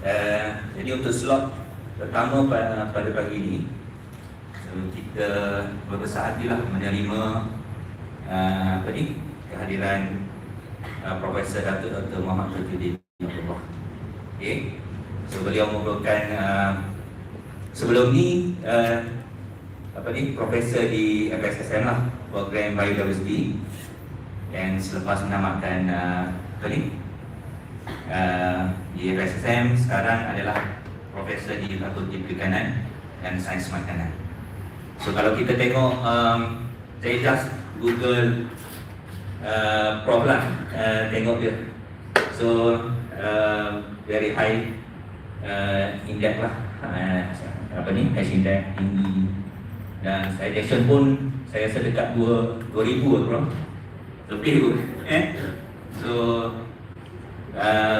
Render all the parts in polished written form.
Jadi untuk slot pertama pada pagi ini, kita berbesar hatilah menerima kehadiran Profesor Dato Mohd Tajuddin. Okay. So beliau merupakan sebelum ni profesor di FSSM lah, program biodiversity, yang selepas menamatkan di FSSM sekarang adalah profesor di Fakulti Perikanan dan Sains Makanan. So kalau kita tengok, saya just Google Prof lah, tengok dia. So very high index lah, hash index tinggi, dan citation pun saya rasa dekat 2000 bro, lebih pun. So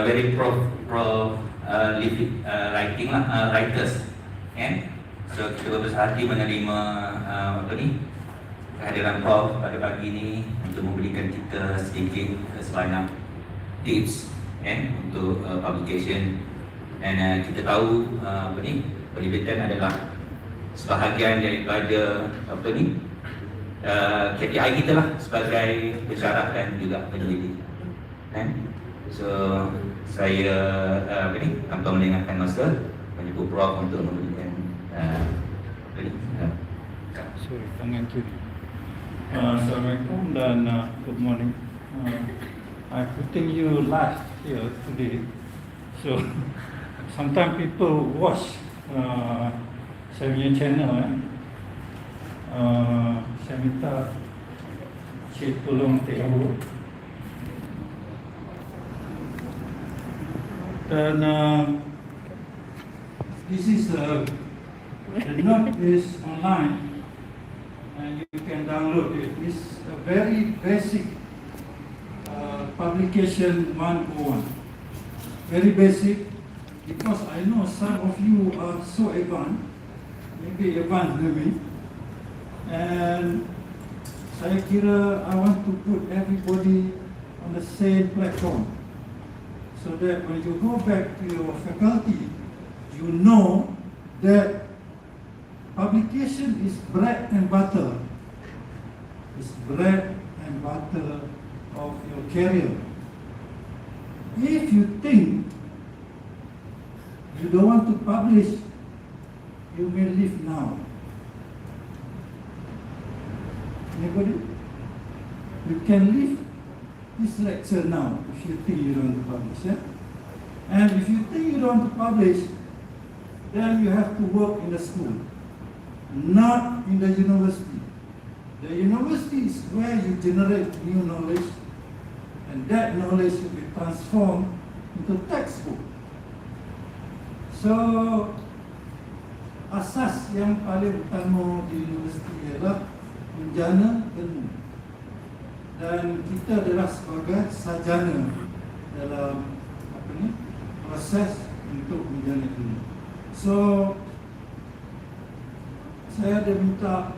very writing lah, writers. So kita berbesar hati menerima kehadiran Prof pada pagi ini untuk memberikan kita sedikit sebanyak tips untuk publication. Dan kita tahu penerbitan adalah sebahagian daripada KPI kita lah sebagai pensyarah dan juga peneliti. So saya tanpa melengahkan masa menyebut Prof untuk memberikan sorry, tangan kiri. Assalamualaikum dan good morning. I'm putting you live here today. So sometimes people watch saya punya channel. Saya minta Cik tolong take over. Dan this is the note is online and you can download it. It's a very basic publication 101. Very basic, because I know some of you are so advanced, maybe advanced than me, and saya kira I want to put everybody on the same platform, so that when you go back to your faculty, you know that publication is bread and butter. It's bread and butter of your career. If you think you don't want to publish, you may leave now. Anybody? You can leave this lecture now if you think you don't want to publish. And if you think you don't want to publish, then you have to work in the school, not in the university. The university is where you generate new knowledge, and that knowledge will be transformed into textbook. So, asas yang paling utama di universiti ialah menjana ilmu, dan kita adalah sebagai sarjana dalam proses untuk menjana ilmu. So, saya ada minta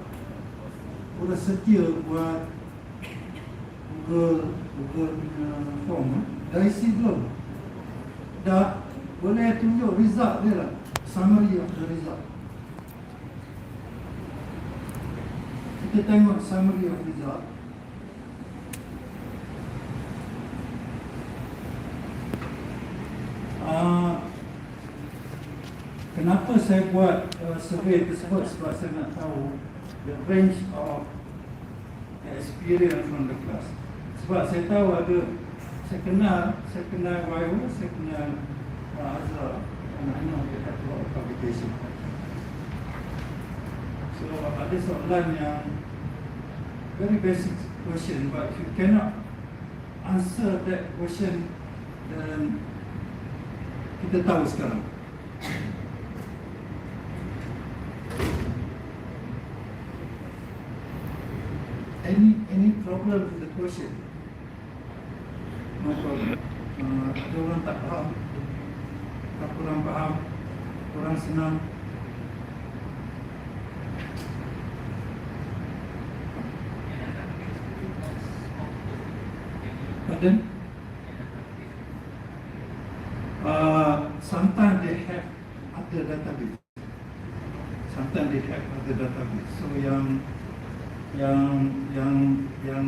sudah setia buat Google form. Dah isi belum? Dah? Boleh tunjuk result dia lah, summary of the result. Kita tengok summary of result. Kenapa saya buat survey tersebut? Sebab saya nak tahu the range of experience from the class. Sebab saya tahu ada, saya kenal YO, saya kenal Azhar, and I know they have a lot of publication. So ada soalan yang very basic question, but if you cannot answer that question, then kita tahu sekarang. Any problem with the question? No problem. Ada orang tak faham, tak kurang faham, kurang senang. Pardon? sometimes they have other database. Sometimes they have other database. So yang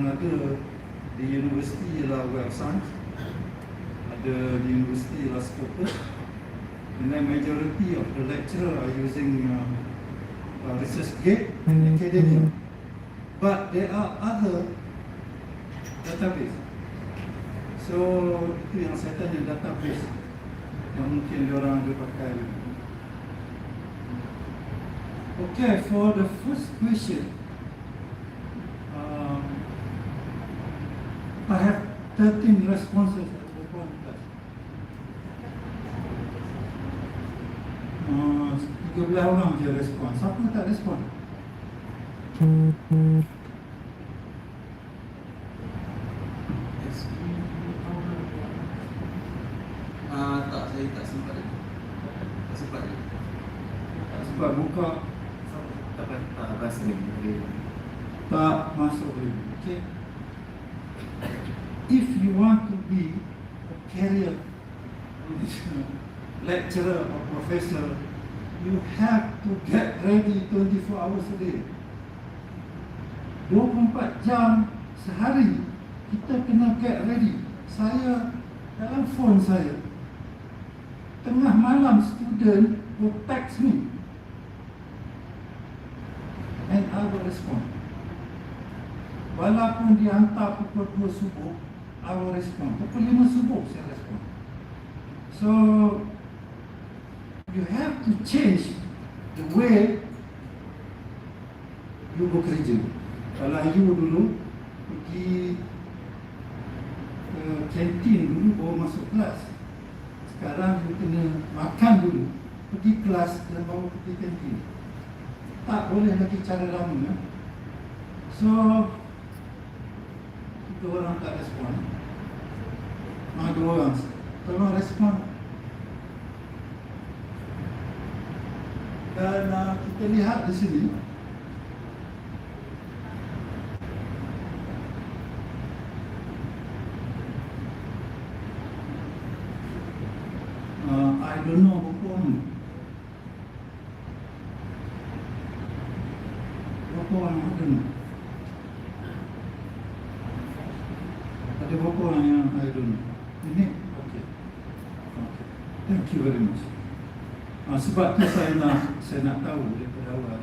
ada di universiti ialah Web Science, ada di universiti ialah Scopus, and then majority of the lecturer are using ResearchGate and academia. But there are other database. So itu yang saya tanya, database yang mungkin diorang ada pakai. Okay, for the first question, I have 13 responses at the point class. 13 orang je respon. Siapa tak respon? Tak, saya tak sempat lagi. Tak sempat lagi. Tak sempat buka, Tak rasa ni. tak masuk lagi. Okay. If you want to be a career lecturer or professor, you have to get ready 24 hours a day. 24 jam sehari kita kena get ready. Saya dalam phone saya, tengah malam student will text me and I will respond. Walaupun dia hantar pukul 2 subuh, I will respond. Pukul 5 subuh saya respond. So you have to change the way you bekerja. Kalau you dulu pergi ke kantin dulu baru masuk kelas, sekarang you kena makan dulu, pergi kelas dan baru pergi kantin. Tak boleh lagi cara lama. So 2 orang tak respon. 2 orang tolong respon. Dan kita lihat di sini, I don't know berapa orang. Berapa orang ada? Ada berapa orang yang I don't know? Ini? Okay. Thank you very much. Sebab tu saya nak tahu daripada awal.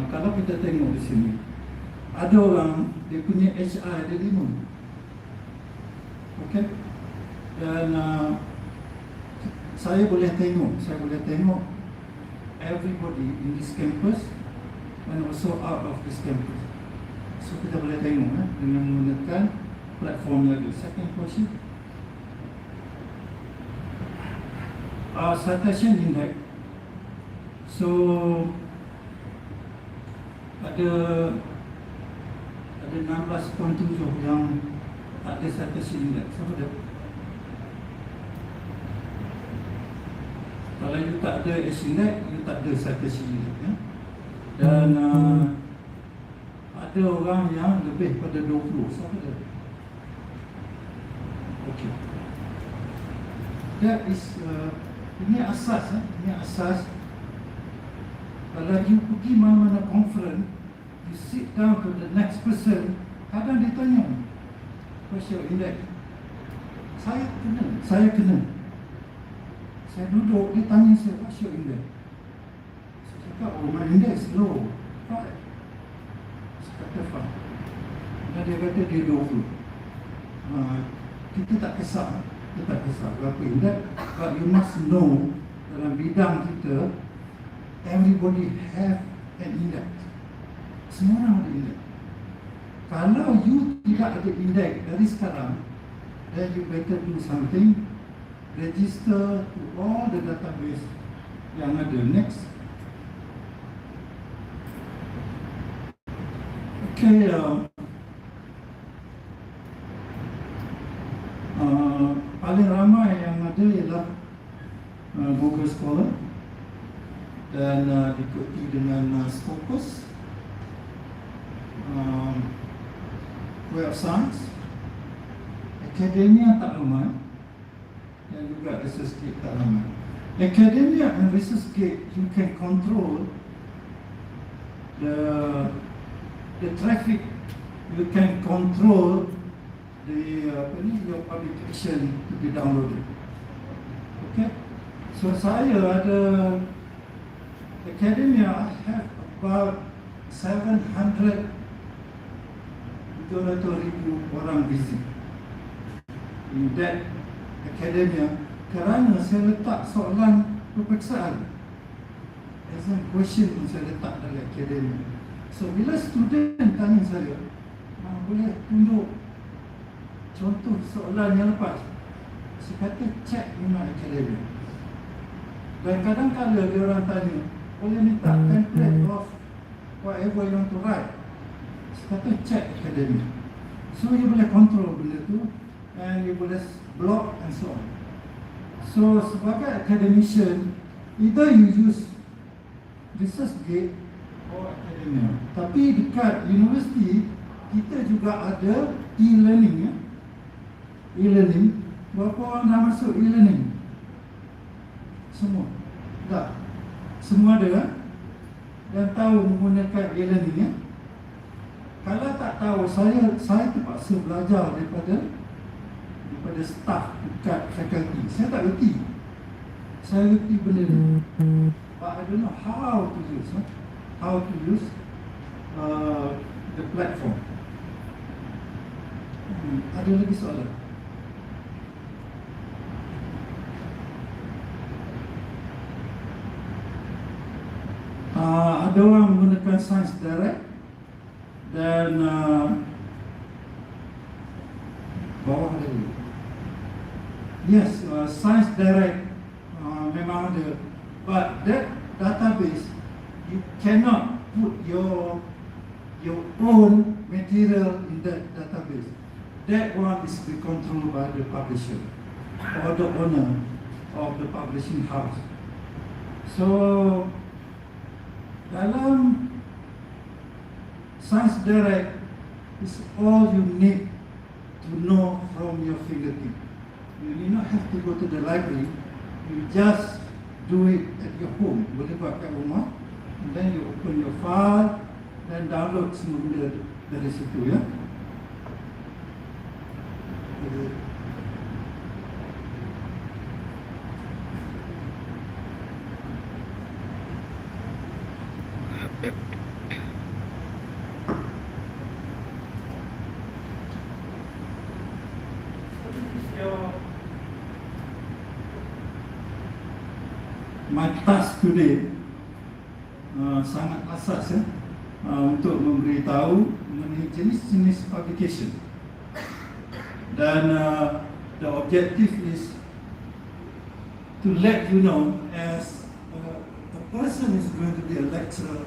Kalau kita tengok di sini, ada orang dia punya HI ada 5. Okay? Dan saya boleh tengok everybody in this campus and also out of this campus. So kita boleh tengok dengan menggunakan platform yang ada. Second question, citation index. So ada 16.7 yang tak ada citation index. Siapa ada? Kalau you tak ada index, you tak ada citation index, ya? Dan ada orang yang lebih pada 20. Siapa ada? Okay. That is ini asas. Ini asas. Kalau you pergi mana-mana conference, you sit down to the next person, kadang dia tanya, what's your index? Saya kena. Saya duduk, dia tanya saya, what's your index? Saya cakap, oh my index low, 5. Saya kata 5. Dan dia kata dia 20. Kita tak kisah berapa index, but you must know dalam bidang kita, everybody have an index. Semua orang ada index. Kalau you tidak ada index dari sekarang, then you better do something. Register to all the database yang ada. Next. Okay, paling ramai yang ada ialah Google Scholar dan diikuti dengan Scopus, Web Science, Academia tak ramai, dan juga research gate tak ramai. Academia and research gate, you can control the traffic, you can control your publication to be downloaded. Okay, so saya ada academia, I have about 700 ribu orang visit in that academia kerana saya letak soalan peperiksaan, exam question pun saya letak dalam academia. So bila student tanya saya, boleh tunjuk contoh soalan yang lepas, saya kata check in my academia. Dan kadang-kadang dia orang tanya, boleh minta template of whatever you want to write, saya kata check academia. So you boleh control benda tu, and you boleh block and so on. So sebagai academician, either you use research gate or academia. Tapi dekat universiti kita juga ada e-learning, ya. E-learning, berapa orang dah masuk e-learning? Semua? Tak? Semua ada, kan? Dan tahu menggunakan e-learning, ya. Kalau tak tahu, saya terpaksa belajar daripada staff dekat fakulti. Saya tak reti. Saya reti benda ni, but I don't know how to use the platform. Ada lagi soalan? Ada orang menggunakan Science Direct dan bawah ada. Yes, Science Direct memang ada, but that database you cannot put your own material in that database. That one is be controlled by the publisher or the owner of the publishing house. So dalam Science Direct is all you need to know from your fingertip. You need not have to go to the library. You just do it at your home. Boleh buat kat rumah, and then you open your file, then download semua benda dari situ, ya. My task today sangat asas, ya, untuk memberitahu mengenai jenis-jenis publication. Dan the objective is to let you know, as a person is going to be a lecturer,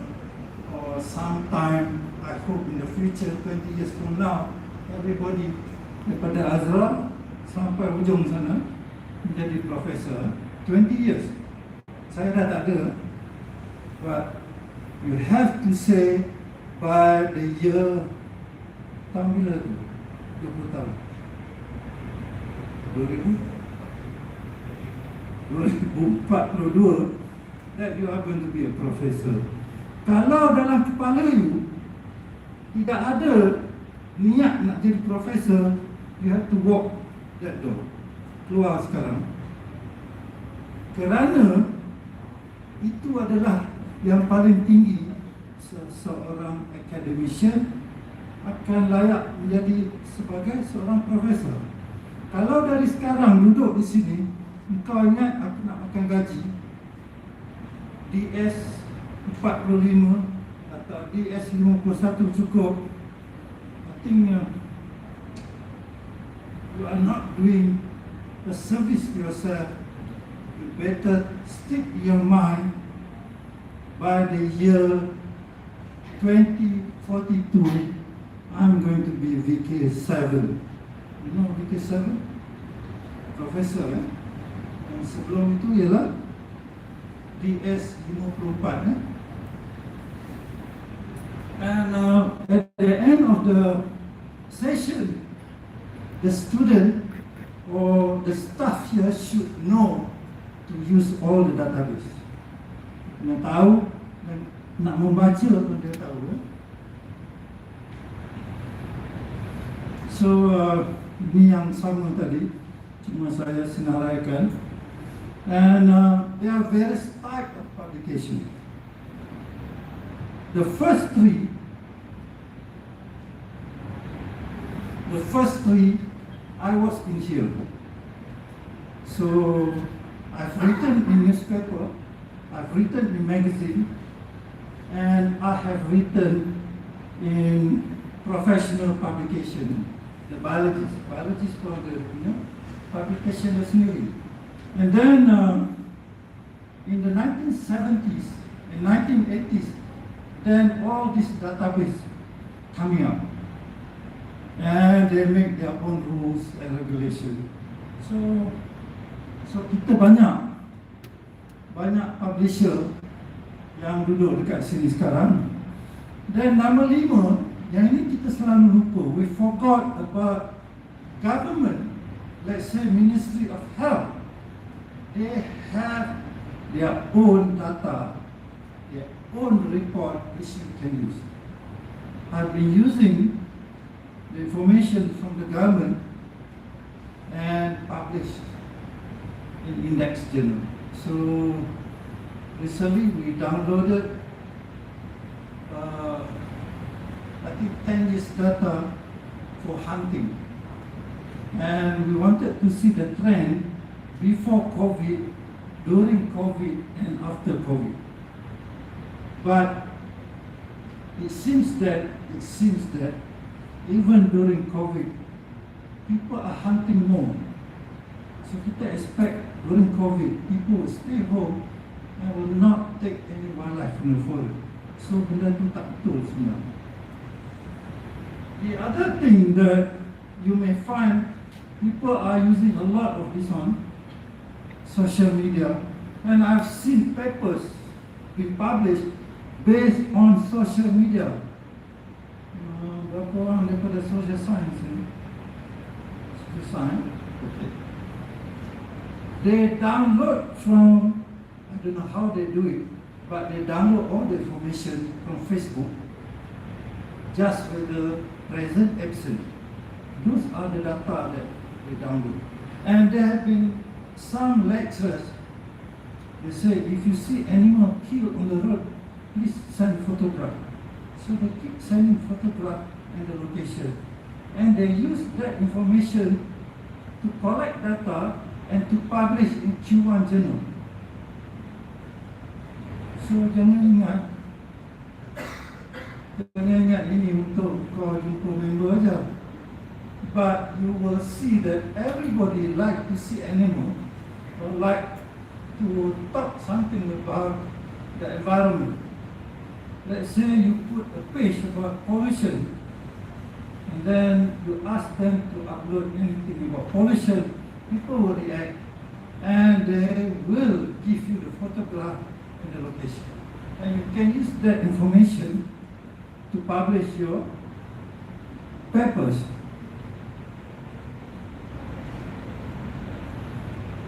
or sometime, I hope in the future, 20 years from now, everybody daripada Azra sampai ujung sana menjadi profesor. 20 years saya dah tak ada, but you have to say by the year, tahun bila tu? 20 tahun 2042 that you are going to be a professor. Kalau dalam kepala you tidak ada niat nak jadi profesor, you have to walk that door, keluar sekarang. Kerana itu adalah yang paling tinggi seorang academician akan layak menjadi sebagai seorang profesor. Kalau dari sekarang duduk di sini, engkau ingat aku nak makan gaji DS 45 atau DS 51 cukup, I think you are not doing a service to yourself. You better stick your mind by the year 2042, I'm going to be VK7. You know VK7? Profesor, eh? Dan sebelum itu ialah DS 54, eh? And at the end of the session, the student or the the staff here should know to use all the database. Kena tahu dan nak membaca pun dia tahu. So ini yang sama tadi, cuma saya senaraikan. And there are various types of publication. The first three I was in here. So I've written in newspaper, I've written in magazine, and I have written in professional publication. The biology for the publication sendiri. And then in the 1970s and 1980s, then all this database coming up, and they make their own rules and regulation. So kita banyak publisher yang duduk dekat sini sekarang. Dan nombor 5, yang ini kita selalu lupa. We forgot about government. Let's say Ministry of Health. They have their own data, their own report which you can use. I've been using the information from the government and published in Index Journal. So recently we downloaded I think 10 years data for hunting, and we wanted to see the trend before COVID, during COVID, and after COVID. But it seems that even during COVID, people are hunting more. So kita expect during COVID, people will stay home and will not take any wildlife from the forest. So benda tu tak betul sebenarnya. The other thing that you may find, people are using a lot of this on social media, and I've seen papers being published based on social media. Berapa orang daripada social science ni? Social science, okay. They download from, I don't know how they do it, but they download all the information from Facebook, just with the present absent. Those are the data that they download. And there have been some lecturers, they say, if you see animal killed on the road, please send photograph. So they keep sending photograph and the location. And they use that information to collect data and to publish in Q1 journal. So jangan ingat ini untuk kau jumpa member aja. But you will see that everybody like to see animal or like to talk something about the environment. Let's say you put a page about pollution, and then you ask them to upload anything about pollution, people will react, and they will give you the photograph and the location. And you can use that information to publish your papers.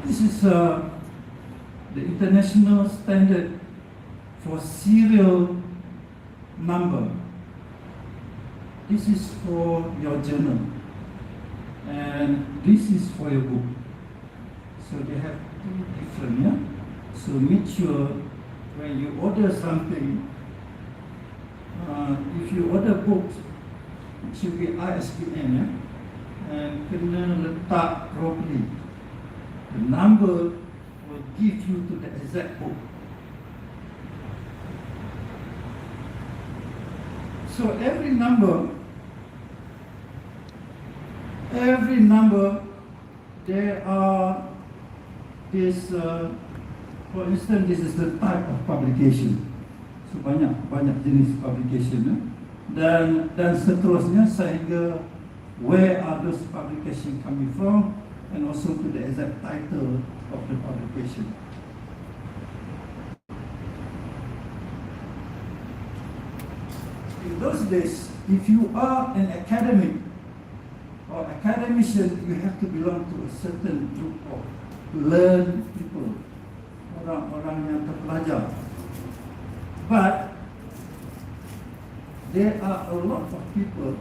This is the international standard for serial number. This is for your journal, and this is for your book. So they have two different, yeah? So make sure when you order something, if you order books, it should be ISBN, yeah? And kena letak properly. The number will give you to the exact book. So every number, there are this, for instance, this is the type of publication. So banyak jenis publication, dan seterusnya sehingga where are those publication coming from, and also to the exact title of the publication. In those days, if you are an academic or academician, you have to belong to a certain group of learned people, orang-orang yang terpelajar. But there are a lot of people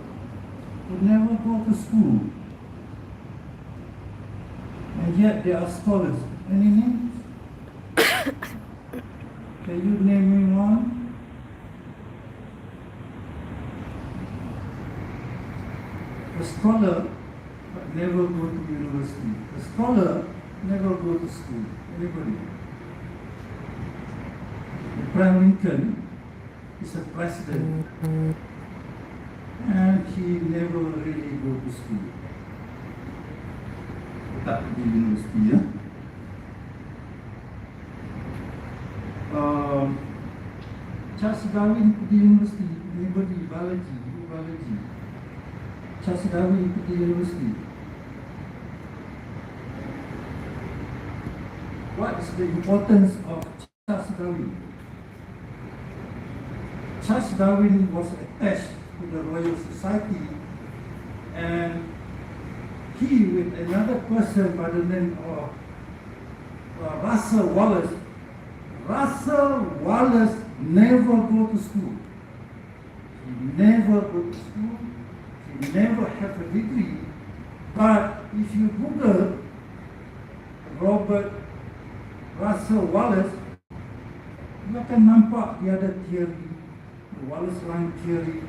who never go to school, and yet they are scholars. Any names? Can you name me one? A scholar but never go to university. A scholar never go to school. Anybody? Abraham Lincoln is a president and he never really go to school. Tak pergi universiti, ya. Charles Darwin pergi universiti. Anybody? Biology. Charles Darwin pergi universiti. What is the importance of Charles Darwin? Charles Darwin was attached to the Royal Society, and he with another person by the name of Russell Wallace. Russell Wallace never go to school. He never go to school. He never have a degree. But if you Google Robert Russell Wallace, you akan nampak dia ada teori, the Wallace line theory,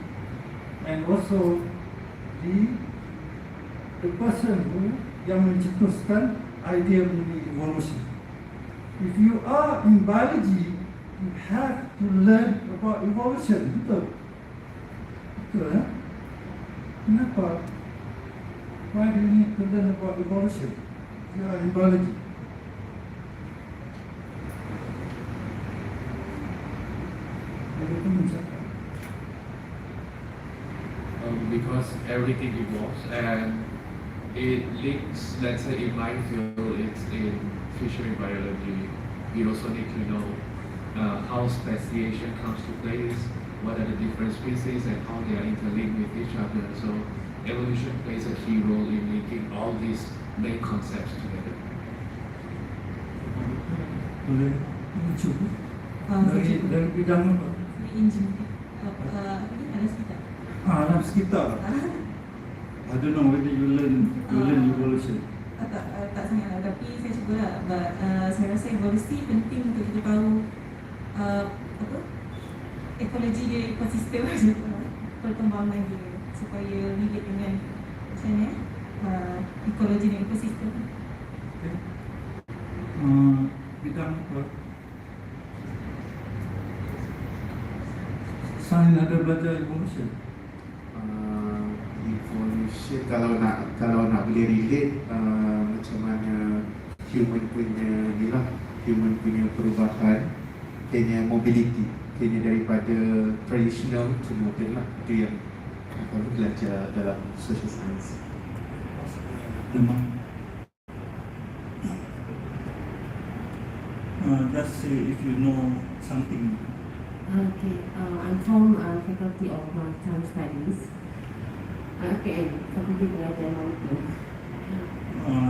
and also the person who yang mencetuskan idea mengenai evolution. If you are in biology, you have to learn about evolution. Betul? Betul, ya? Kenapa? Why do you need to learn about evolution? You are in biology. Because everything evolves and it links, let's say in my field, it's in fishery biology. We also need to know how speciation comes to place, what are the different species and how they are interlinked with each other. So evolution plays a key role in linking all these main concepts together. Boleh cuba dari bidang apa? Engineering. Apa ni? Ada sekitar. Alam sekitar. I don't know whether you learn evolution. Tak sangat lah, tapi saya cuba lah. But saya rasa evolusi penting untuk kita tahu apa ekologi dia, ekosistem perkembangan dia, supaya relate dengan macam mana ekologi dan ekosistem. Okay. Bidang apa? Sains ada belajar evolution. Evolution kalau nak boleh relate macam mana human punya perubahan, kena mobility, kena daripada traditional to modern lah. Itu yang kalau belajar dalam social science. Just say if you know something. Okay, I'm from Faculty of Maritime Studies. Okay, Faculty Belajar Molecules.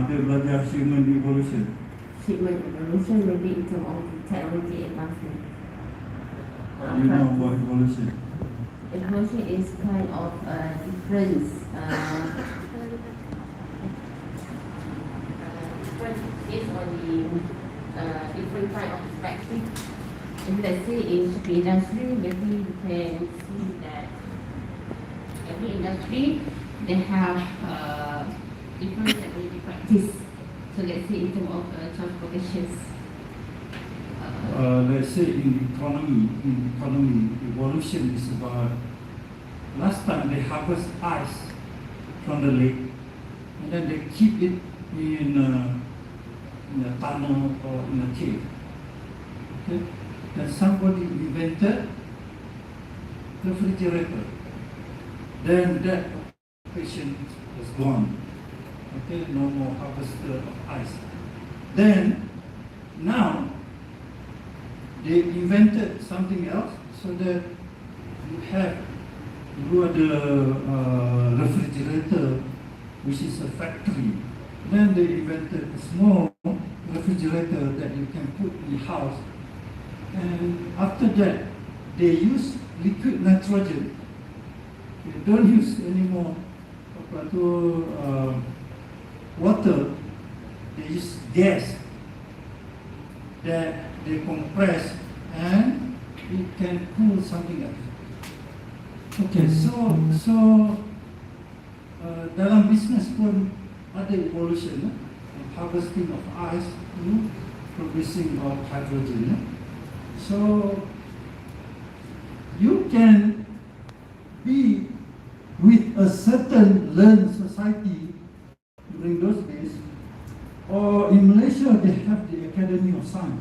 Dia belajar human evolution. Human evolution maybe in terms of technology advancement. What do you know about evolution? Evolution is kind of difference. Based on the different kind of perspective. If let's say in the industry, maybe you can see that every industry they have different technology practice. So let's say in terms of transportation. Let's say in economy, evolution is about last time they harvest ice from the lake and then they keep it in a tunnel or in a cave. Okay? Then somebody invented refrigerator. Then that occupation was gone. Okay, no more harvester of ice. Then now they invented something else so that you have refrigerator which is a factory. Then they invented a small refrigerator that you can put in the house. And after that, they use liquid nitrogen. They don't use anymore water. They use gas that they compress and it can cool something else. Okay, so dalam business pun ada evolution, harvesting of ice to producing of hydrogen. So you can be with a certain learned society during those days, or in Malaysia they have the Academy of Science.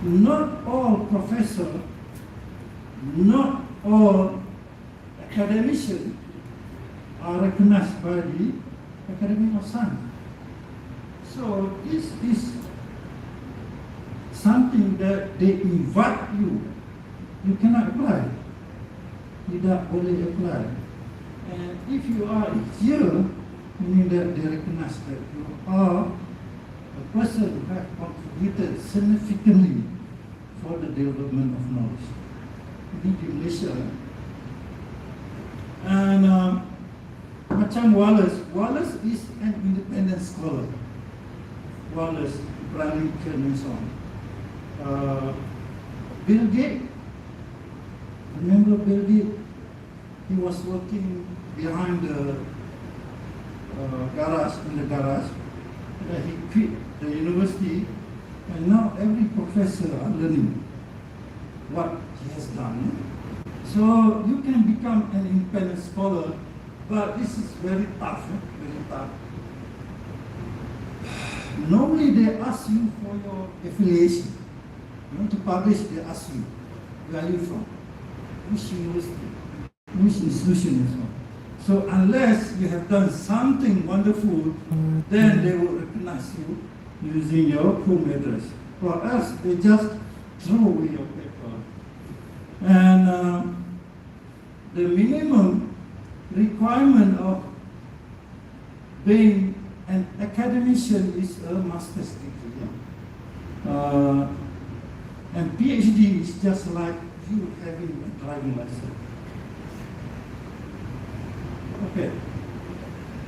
Not all professors, not all academicians are recognized by the Academy of Science. So this is something that they invite you. You cannot apply. Tidak boleh apply. And if you are here, meaning that they recognize that you are a person who has contributed significantly for the development of knowledge. Ini di Malaysia. And macam Wallace is an independent scholar. Wallace, Abraham Lincoln and so on. Bill Gates, remember Bill Gates? He was working behind the garage, and he quit the university, and now every professor are learning what he has done. So you can become an independent scholar, but this is very tough, very tough. Normally they ask you for your affiliation. You want to publish, they ask you, where are you from? Which university? Which institution and so on. So unless you have done something wonderful, then they will recognize you using your home address. Or else they just throw away your paper. And the minimum requirement of being an academician is a master's degree. And PhD is just like you having a driving license. Okay,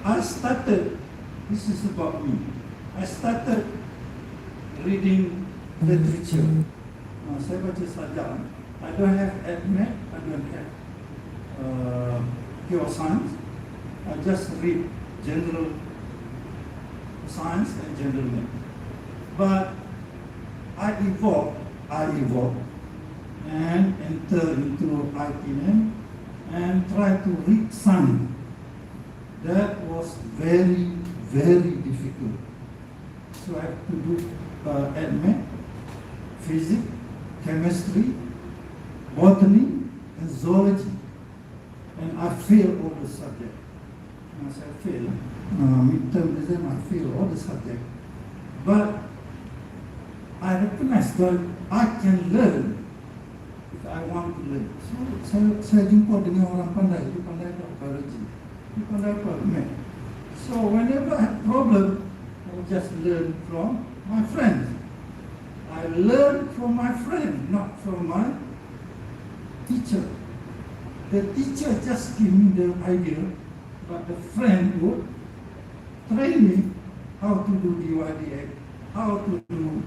I started, this is about me, I started reading literature. Saya baca saja. I don't have admit, I don't have pure science. I just read general science and general math. But I evolved and enter into ITN and try to read science. That was very, very difficult. So I have to do admit, physics, chemistry, botany, and zoology. And I failed all the subjects. As I failed, midterm exam, I failed all the subjects. But I recognize that I can learn if I want to learn. So saya jumpa dengan orang pandai, dia pandai biology, dia pandai math. So whenever I have problem, I will just learn from my friends. I learn from my friend, not from my teacher. The teacher just give me the idea, but the friend would train me how to do DYDX, how to do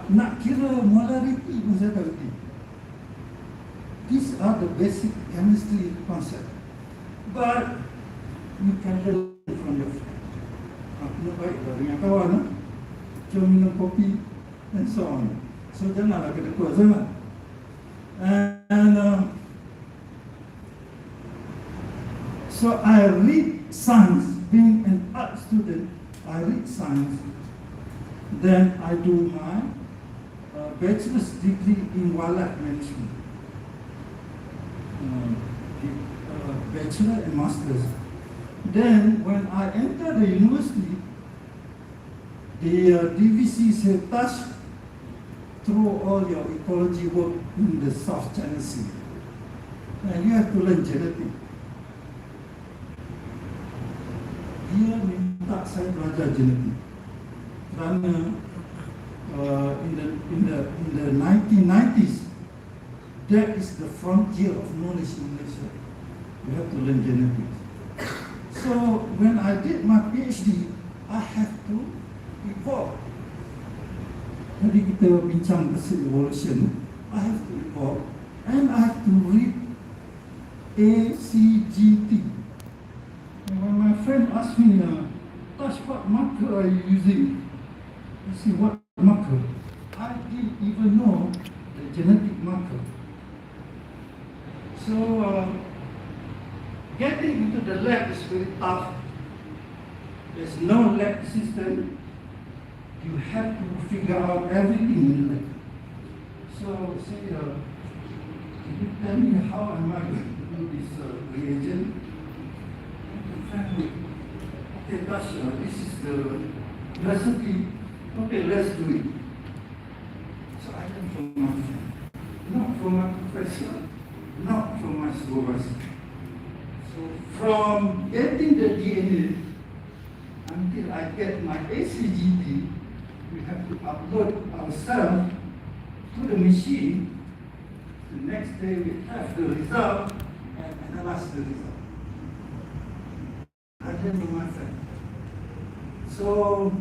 nak kira molarity pun saya tahu. These are the basic chemistry concept. But you can learn from your friend. Aku baik dengan kawan, cuma minum kopi and so on. So janganlah kedekut sangat. And so I read science. Being an art student, I read science. Then I do my bachelor's degree in wildlife management. Bachelor and master's. Then when I entered the university, the DVC said, touch through all your ecology work in the South China Sea. And you have to learn genetics. dia minta saya belajar genetik kerana in the 1990s, that is the frontier of knowledge in Malaysia. You have to learn genetics. So when I did my PhD, I have to evolve. Jadi kita bincang pasal evolution, I have to evolve and I have to read ACGT. And when my friend asked me, Tash, what marker are you using? I said, what marker? I didn't even know the genetic marker. So getting into the lab is very tough. There's no lab system. You have to figure out everything in the lab. So say, can you tell me how am I going to do this reagent? Okay, Tash, this is the recipe. Okay, let's do it. So I learned from my friend, not from my professor, not from my supervisor. So from getting the DNA until I get my ACGT, we have to upload ourselves to the machine. The next day we have the result and analyze the result. I learned from my friend. So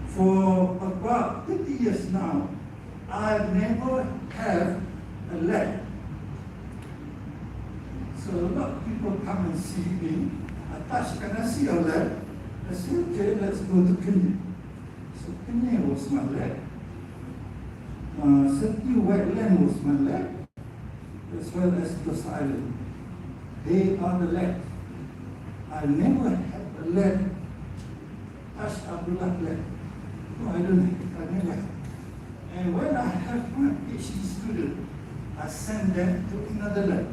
for about 30 years now, I never have a lab. So a lot of people come and see me. Tash, can I see your lab? I said, okay, let's go to Kuliah. So Kuliah was my lab. Setiu Wetland was my lab, as well as Los Island. They are the labs. I never had a lab, Tash Abdullah lab. No, I don't have, I never have. And when I have my PhD student, I send them to another lab.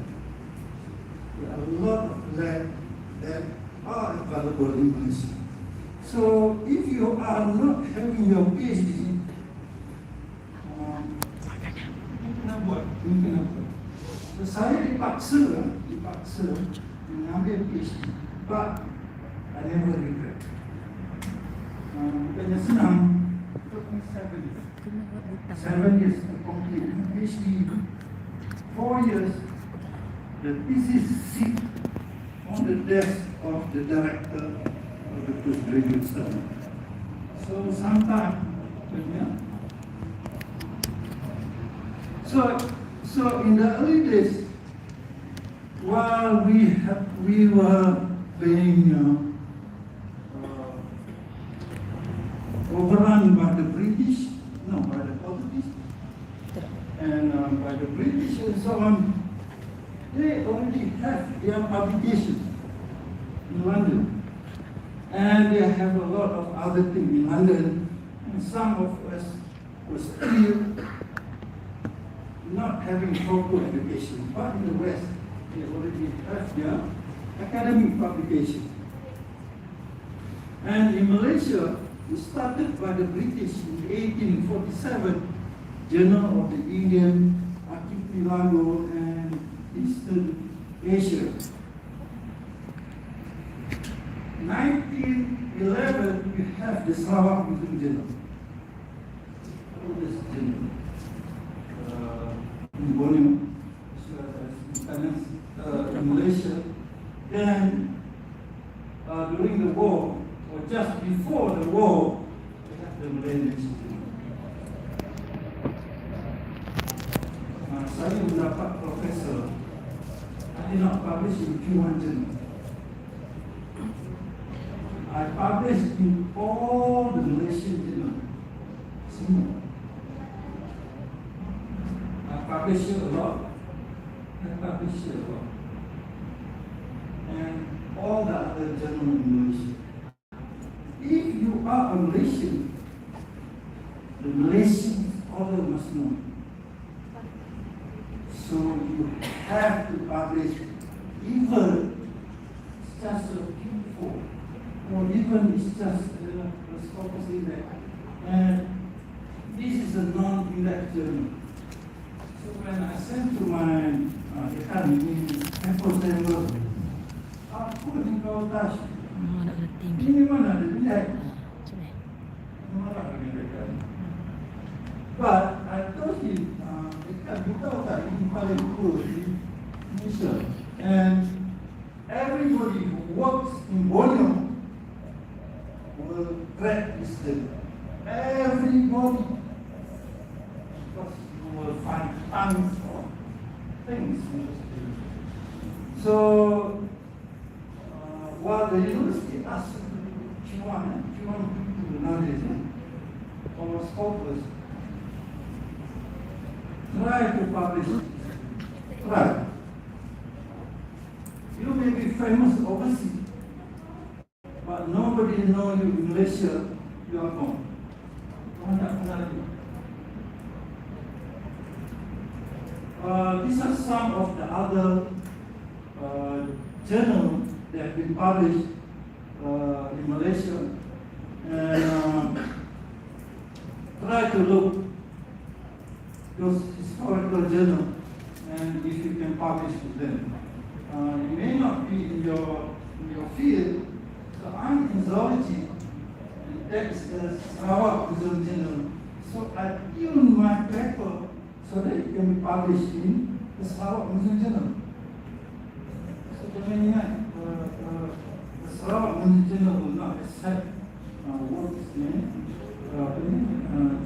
There are a lot of labs that are available in Malaysia. So if you are not having your PhD, mungkin apa? So saya dipaksa mengambil PhD, but I never regret. Bukannya senang, took me 7 years to complete PhD, 4 years. The thesis sit on the desk of the director of the postgraduate study. So sometimes, So in the early days, while we were being overrun by the British, by the Portuguese, and by the British and so on, they already have their publications in London, and they have a lot of other things in London, and some of us were still not having proper education, but in the West, they already have their academic publication. And in Malaysia, it started by the British in 1847, Journal of the Indian Archipelago and Eastern Asia. 1911, we have the Sarawak Muslim Journal. Oldest journal. In Borneo, in Malaysia. Then, during the war, or just before the war, we had the Malayan Institute. Saya mendapat profesor. I did not publish in Q1 journal. I published in all the Malaysian journals. Semua. Publish a lot, and all the other journals in Malaysia. If you are a Malaysian, the Malaysian scholar must know. So you have to publish, even it's just a Q4, or even it's just a scopus index. And this is a non-index journal. So when I sent to my academy in Penceramah, apa yang kau touch? Nak kena tinggi. Ini mana ada bilik? Macam ni. Mana ada bilik? But I told him, dekat kita tak ini paling cool di Malaysia. And everybody who works in Borneo will crack this thing. Everybody. Because you will find tons of things. So, while the university asked Chuan to know this, our scholars try to publish. Try. You may be famous overseas, but nobody know you in Malaysia, you are gone. These are some of the other journals that have been published in Malaysia, and try to look those historical journals, and if you can publish with them. It may not be in your field. So I'm in zoology, and that's the Sarawak Museum Journal. So I tune my paper so that it can be published in the Sarawak Museum Journal. So jangan ingat, the Sarawak Museum Journal will not accept works in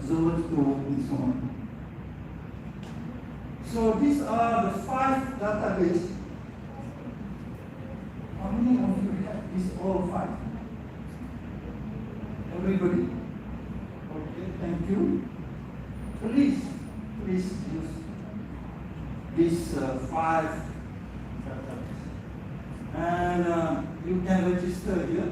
zoological work and so on. So these are the 5 databases. How many of you have these all 5? Everybody? Okay, thank you. Please use these 5 databases. And you can register here.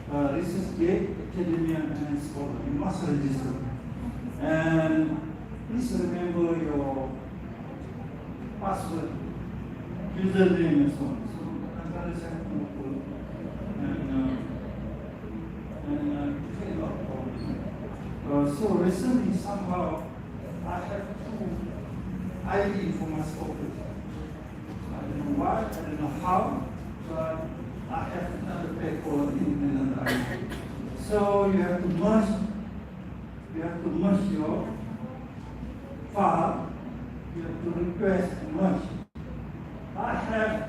Research Gate, Academia, and Scholar. You must register. And please remember your password, username, and so on. So antara saya mengumpul so recently somehow I have 2 ID for my scholars. I don't know why, I don't know how, but I have another paper in another ID. So you have to merge. You have to merge your file. You have to request to merge. I have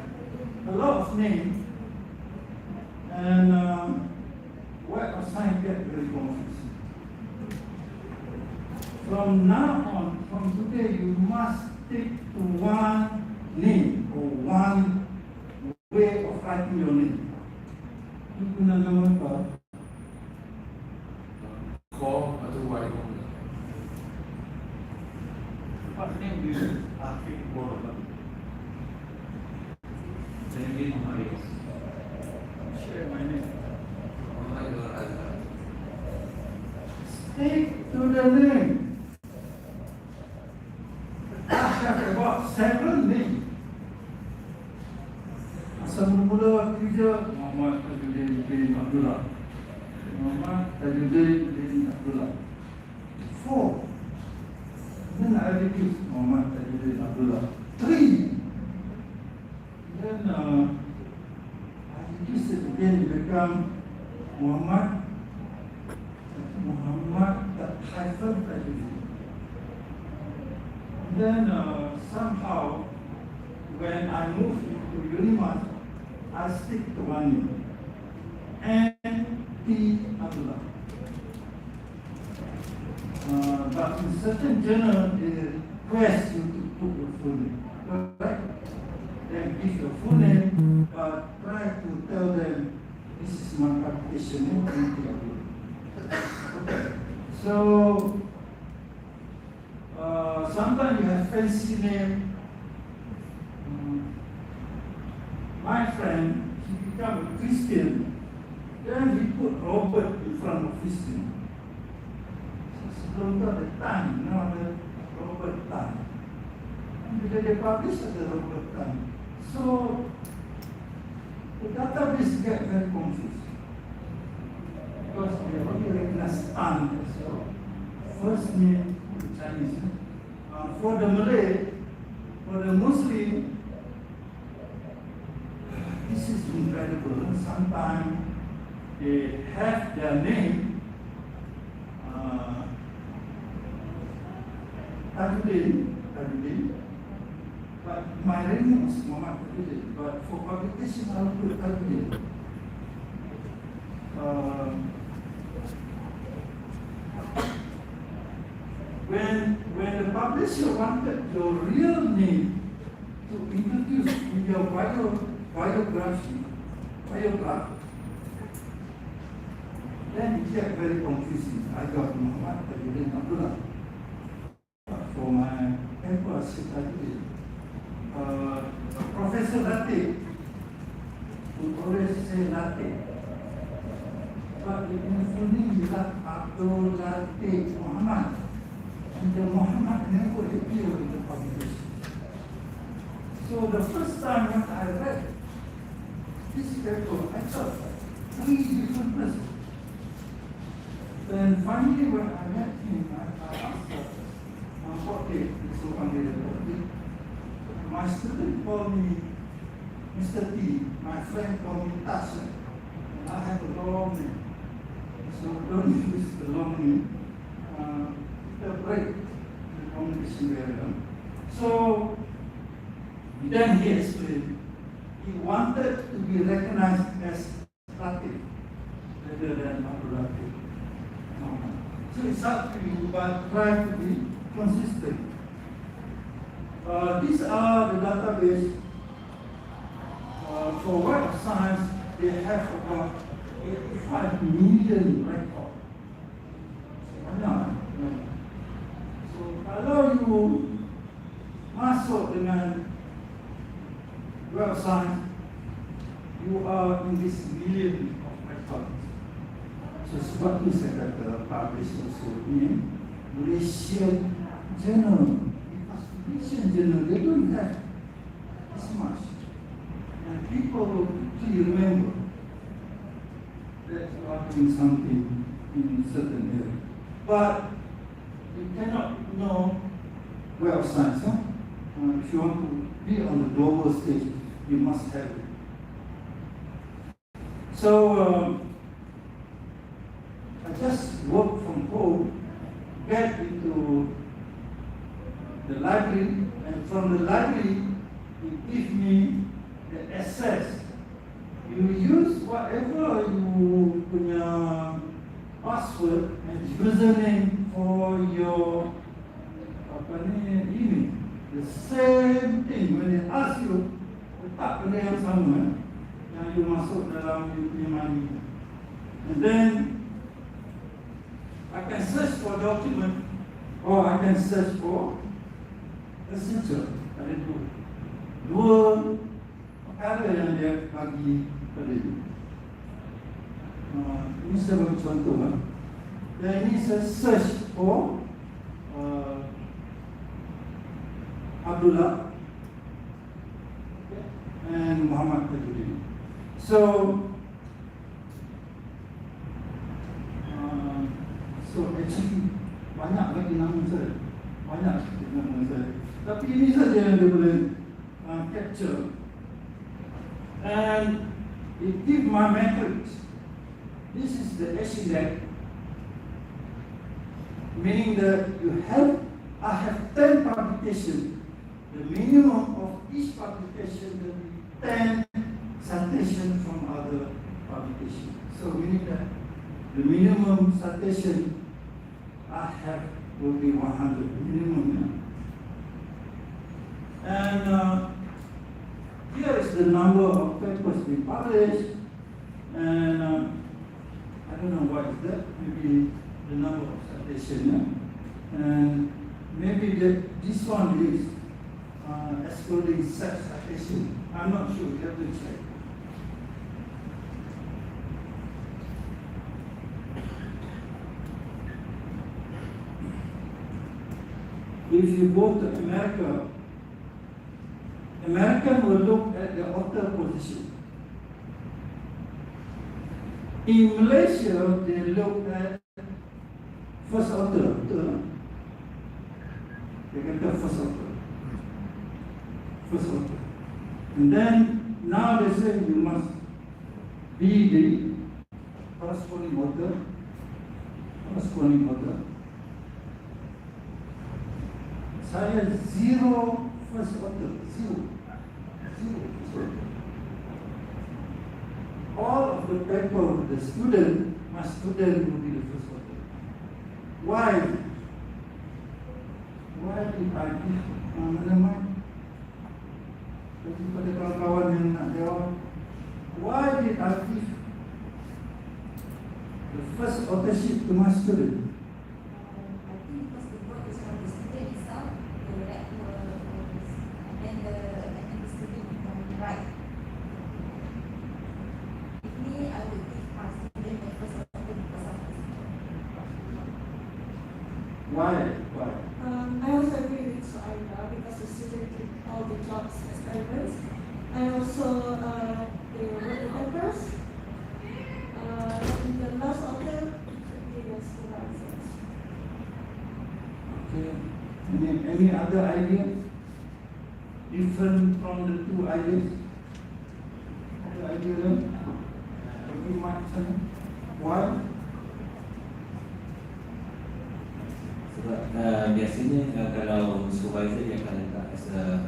a lot of names, and web assigned get very confused. From now on, from today, you must stick to one name or one way of writing your name. You guna nama apa? Call atau Y. What name do you think more about? Share my name. Stick to the name. I have about 7 names. Asal mula kerja Muhammad Tajuddin bin Abdullah. Muhammad Tajuddin bin Abdullah. 4. Then I reduced Muhammad Tajuddin Abdullah. 3. Then I reduced it again to become Muhammad Tajuddin. Then somehow, when I moved into Unimat, I stick to one name. N.P. Abdullah. But in certain journal, they request you to put your full name. Correct? Then give your full name, but try to tell them, this is my application name, N.P. Abdullah. Okay. So, sometimes you have fancy name. My friend, he became a Christian, then he put Robert in front of Christian. Sebelum itu ada Tan, ada Robert Tan. Bila dia publish ada Robert Tan. So, the database get very confused. Because they only recognize Tan as your first name in Chinese. For the Malay, for the Muslim, sometimes they have their name Tajuddin, but my real name is Mohd Tajuddin, but for publication I'll put Tajuddin. When the publisher wanted your real name to introduce in your biograph, then it get very confusing. I got Mohd Tajuddin Abdullah. For my paper, Professor Dato would always say Dato. But in full name is Abdullah Muhammad. And the Muhammad never appeared in the publication. So the first time when I read this paper, I thought 3 different persons. Then finally when I met him, I asked her, my student called me Mr. T, my friend called me Tasha, and I have a long name. So don't use the long name. The break the communication barrier. So then he explained he wanted to be recognized as Latif rather than Abdullah. So it's up to you, but try to be consistent. These are the database for Web of Science. They have about 85 million records. So kalau you masuk dengan Web of Science, you are in this million of records. So sebab itu saya kata publish also in Malaysian journal. Malaysian journal, they don't have this much. And people will quickly remember that you are doing something in certain area. But you cannot know Web of Science. If you want to be on the global stage, you must have it. So I just work from home, get into the library, and from the library, it gives me the access. You use whatever you punya password and username for your email. The same thing when they ask you, letak benda yang sama yang you masuk dalam you punya money. And then I can search for document or I can search for a signature. Ada dua perkara yang dia bagi pada you. Ini saya bagi contoh. Dan ini saya search for Abdullah and Mohd Tajuddin. So actually banyak lagi nama saya, banyak nama saya. Tapi ini saja yang dia boleh capture, and it give my metrics. This is the SELEC, meaning that I have 10 publications. The minimum of each publication will be 10 citations from other publications. So meaning that the minimum citation I have will be 100 minimum. And here is the number of papers we published, and I don't know what is that, maybe the number of citations, and maybe this one is excluding such citation. I'm not sure, you have to check. If you go to America, American will look at the author position. In Malaysia, they look at first author. They can tell first author. And then now they say you must BD, corresponding author, saya zero first author, zero first author. All of the paper, the student, my student will be the first author. Why? Why did I give nama? Bagi pada kawan-kawan yang nak jawab, why did I give the first authorship to my student? I think because the work is from the student itself, the student can write. If me, I would give my student the first author because of this. Why? I also agree with Suaida because the student did all the jobs experiments and also they wrote the papers. And the last author should be the supervisors. Okay. Any other idea? Different from the two ideas? Other idea then? Any macam? Why? Sebab biasanya kalau supervisor dia akan letak as a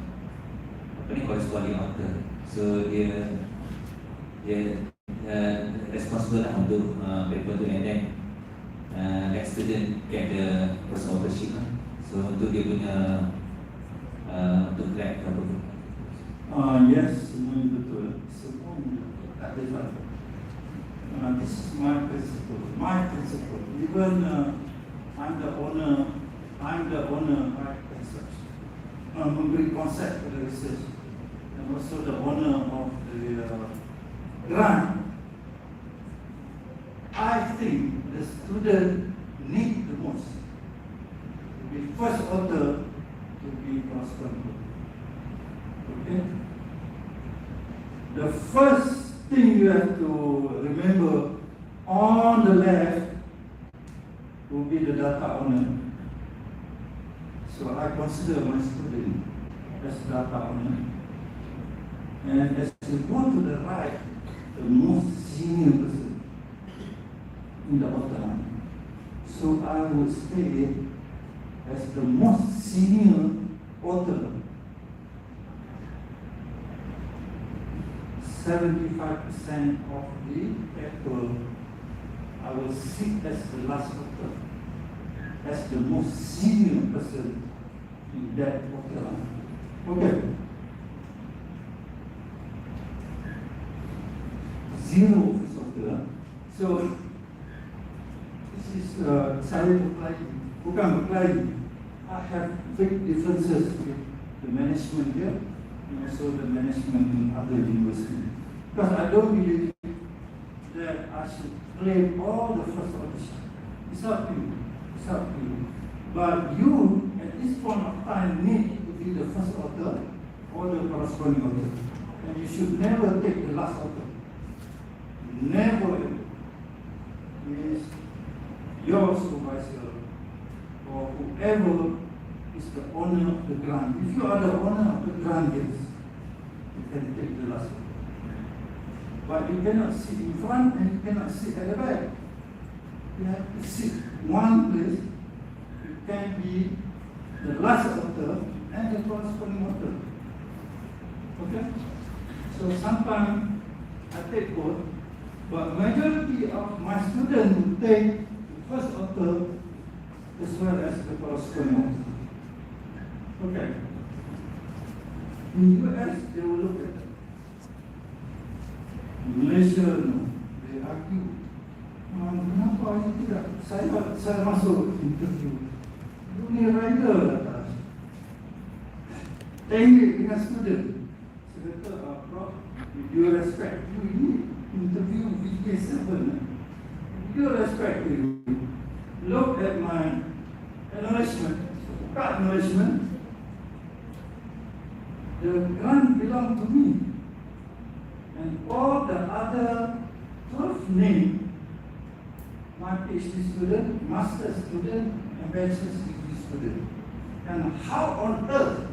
corresponding author. So dia responsible lah untuk paper tu, and then that student get the first authorship lah. So untuk dia punya untuk grad apa tu. Yes, semuanya betul. Semuanya betul. Tak ada salah. This is my principle. My principle. Even I'm the owner of research. Memberi konsep pada research. And also the owner of the grant. I think the student need the most to be first author, to be correspondent. Okay? The first thing you have to remember on the left will be the data owner. So I consider my student as data owner. And as you go to the right, the most senior person in the author. So I would stay as the most senior author. 75% of the paper, I will sit as the last author, as the most senior person in that author. Okay. Zero office author. So this is saya bukan berkelahi. I have big differences with the management here and also the management in other universities. Because I don't believe that I should claim all the first authorship. It's up to you. It's up to you. But you, at this point of time, need to be the first author or the corresponding author. And you should never take the last author. Never. Is your supervisor or whoever is the owner of the grant. If you are the owner of the grant, yes, you can take the last one. But you cannot sit in front and you cannot sit at the back. You have to sit one place. You can be the last author and the corresponding author. Okay? So sometimes I take both, but majority of my students will take the first author as well as the corresponding author. Okay. In US, they will look at that. In Malaysia, no. They argue. Kenapa ini tidak? Saya masuk interview. Dunia rider atas. Tengok dengan student. Saya kata, Prof, with due respect, you ini interview VK7. With due respect to you, look at my acknowledgement. Buka acknowledgement. The grant belong to me. And all the other 12 names, my PhD student, master student, and bachelor's degree student. And how on earth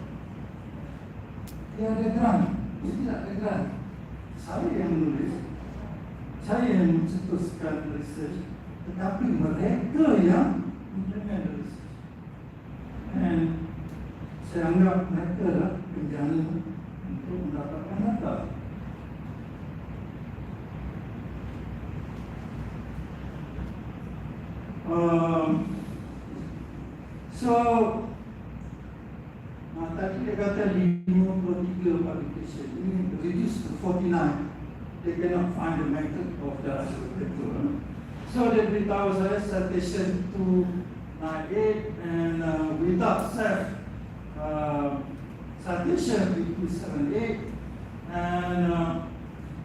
dia ada grant? Dia tidak ada grant. Saya yang menulis. saya yang mencetuskan research, tetapi mereka yang implement research. Dan saya anggap mereka lah penjana untuk mendapatkan data. Tadi dia kata 53 publication, ini reduced to 49. They cannot find the method of the paper. So dia beritahu saya citation 298 and without self citation with 278, and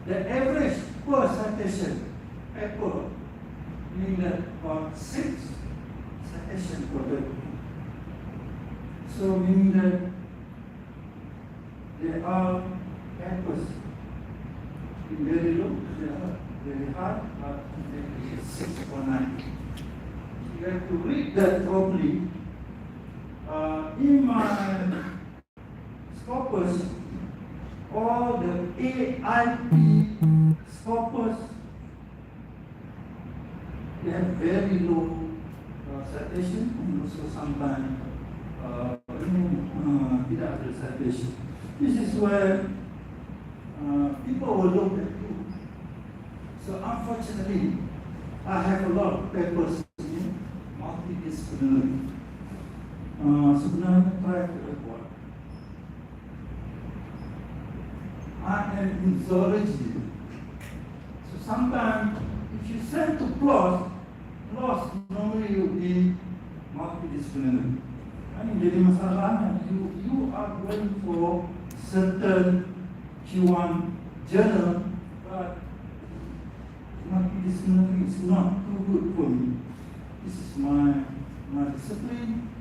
the average per citation paper meaning that about 6 citation per paper. So meaning that there are papers in very low, they are very high, but they is 6.9. You have to read that properly. In my scopus, all the AIP scopus, they have very low citation and also sometimes tidak ada citation. This is where people will look at you. So unfortunately, I have a lot of papers in multidisciplinary. Sebenarnya try to avoid. I am in zoology. So sometimes if you send to PLOS normally will be multidisciplinary. Ini jadi masalahnya. You are going for certain Q1 journal, but multidisciplinary is not too good for me. This is my discipline.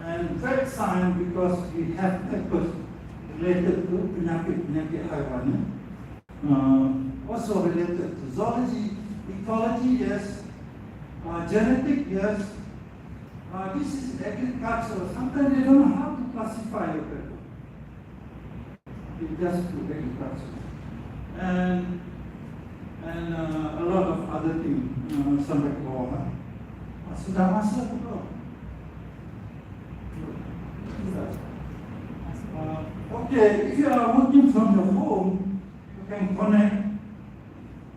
And vet science, because we have papers related to penyakit haiwan, also related to zoology, ecology, yes, genetic, yes. This is agriculture. Sometimes they don't know how to classify your paper. They just do agriculture. And a lot of other things, sampai ke bawah. Sudah masuk belum? Okay, if you are working from your home, you can connect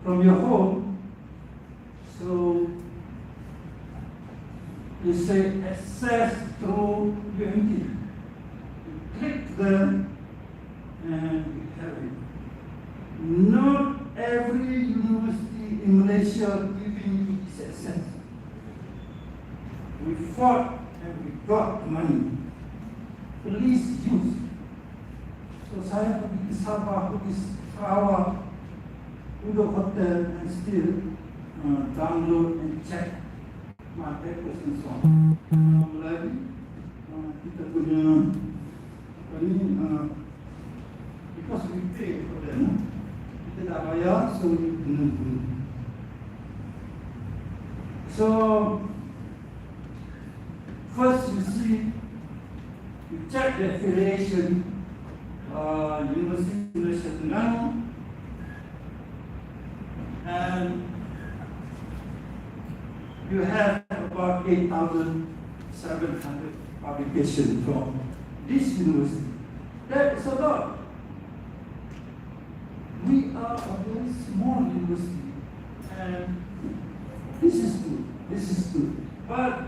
from your home. So you say access through UMT. You click there and you have it. Not every university in Malaysia giving you this access. We fought and we got money. Please use. So saya pergi ke Sabah, pergi Sarawak, duduk hotel and still download and check my papers and so on. Lagi kita punya ini because we pay for them, kita tak bayar, so we guna. So first you see, you check the affiliation, University Malaysia Terengganu, and you have about 8,700 publications from this university. That is a lot. We are a very small university, and this is good. This is good. But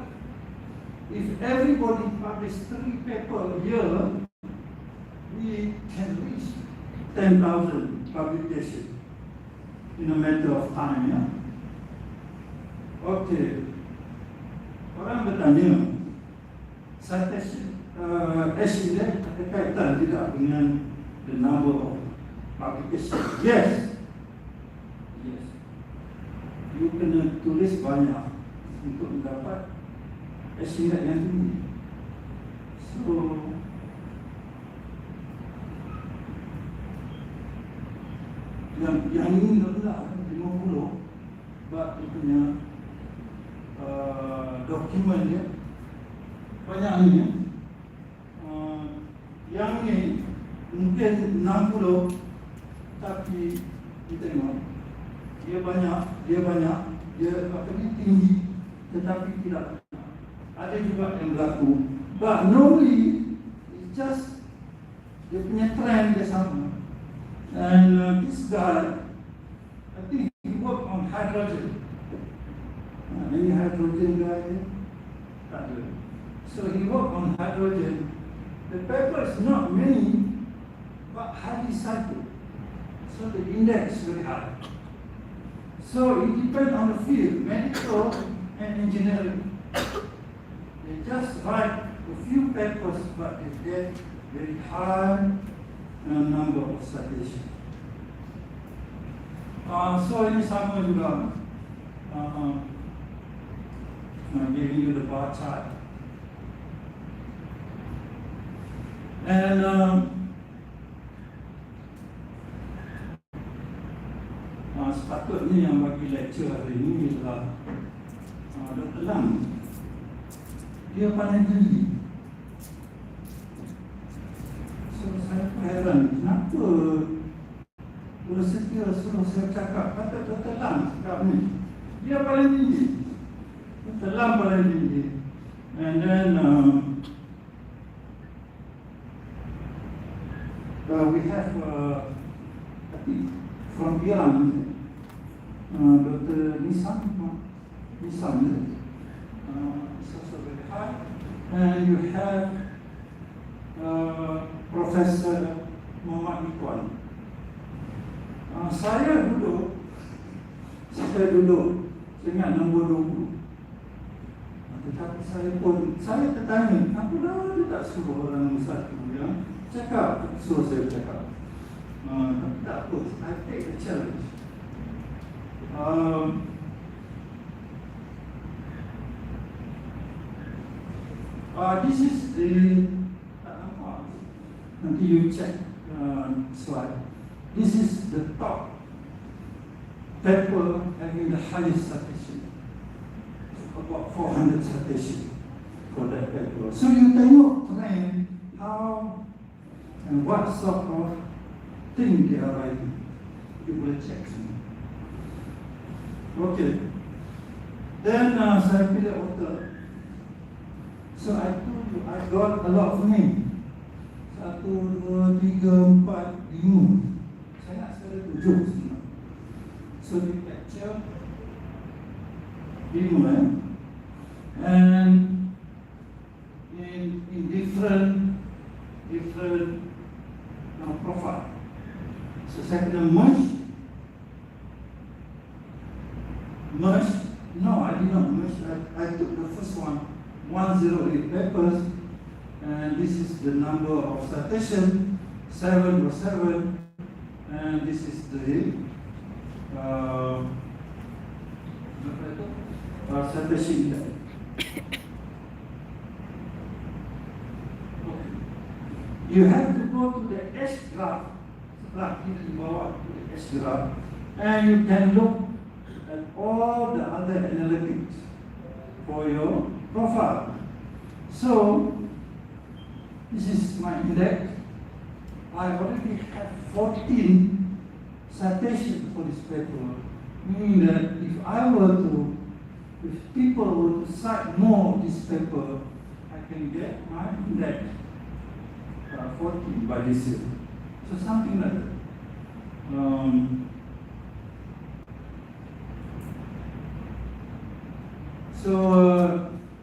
if everybody publishes 3 papers a year, we can reach 10,000 publications in a matter of time. Yeah? Okay. Orang bertanya, citation estimate ada kaitan tidak dengan the number of publications? Yes. Yes. You kena tulis banyak untuk mendapat estimate yang tinggi. So yang ini rendah 50, sebab dia punya dokumen dia banyak ni. Yang ni mungkin 60, tapi kita tengok dia banyak, dia tinggi, tetapi tidak. Ada juga yang berlaku. But normally, it's just dia punya trend dia sama. And this guy, I think he worked on hydrogen. Any hydrogen guy here? Tak ada. So he worked on hydrogen. The paper is not many, but highly cited. So the index is very high. So it depends on the field, medical and engineering. They just write a few papers, but they get very high number of citations. So ini sama juga. Giving you the bar chart. And sepatutnya yang bagi lecture hari ini adalah Dr. Lam. Dia paling tinggi. So saya heran, kenapa Universiti suruh saya cakap kata Dr. Lam cakap ni. Dia paling tinggi. Dr. Lam paling tinggi. And then we have I think from Iran, Dr. Nisan is also very high, and you have Professor Mohd. Saya duduk dengan nombor 20. Tetapi saya tertanya, kenapa dia tak suruh orang nombor 1 yang cakap, suruh saya cakap. Tak apa, I take the challenge. This is the, nanti you check slide. This is the top paper having the highest citation. About 400 citation for that paper. So you tengok trend how and what sort of thing they are writing. You will check semua. Okay. Then saya pilih author. So I told you I got a lot of names. 1, 2, 3, 4, 5. Saya nak sekali 7 semua. So we capture 5 and in different profile. So saya kena merge. No, I did not merge. I took the first one, 108 papers, and this is the number of citation, 7 was 7, and this is the citation index. You have to go to the S graph, and you can look at all the other analytics for your profile. So, this is my index. I already have 14 citations for this paper, meaning that if people were to cite more of this paper, I can get my index 14 by this year. So something like that.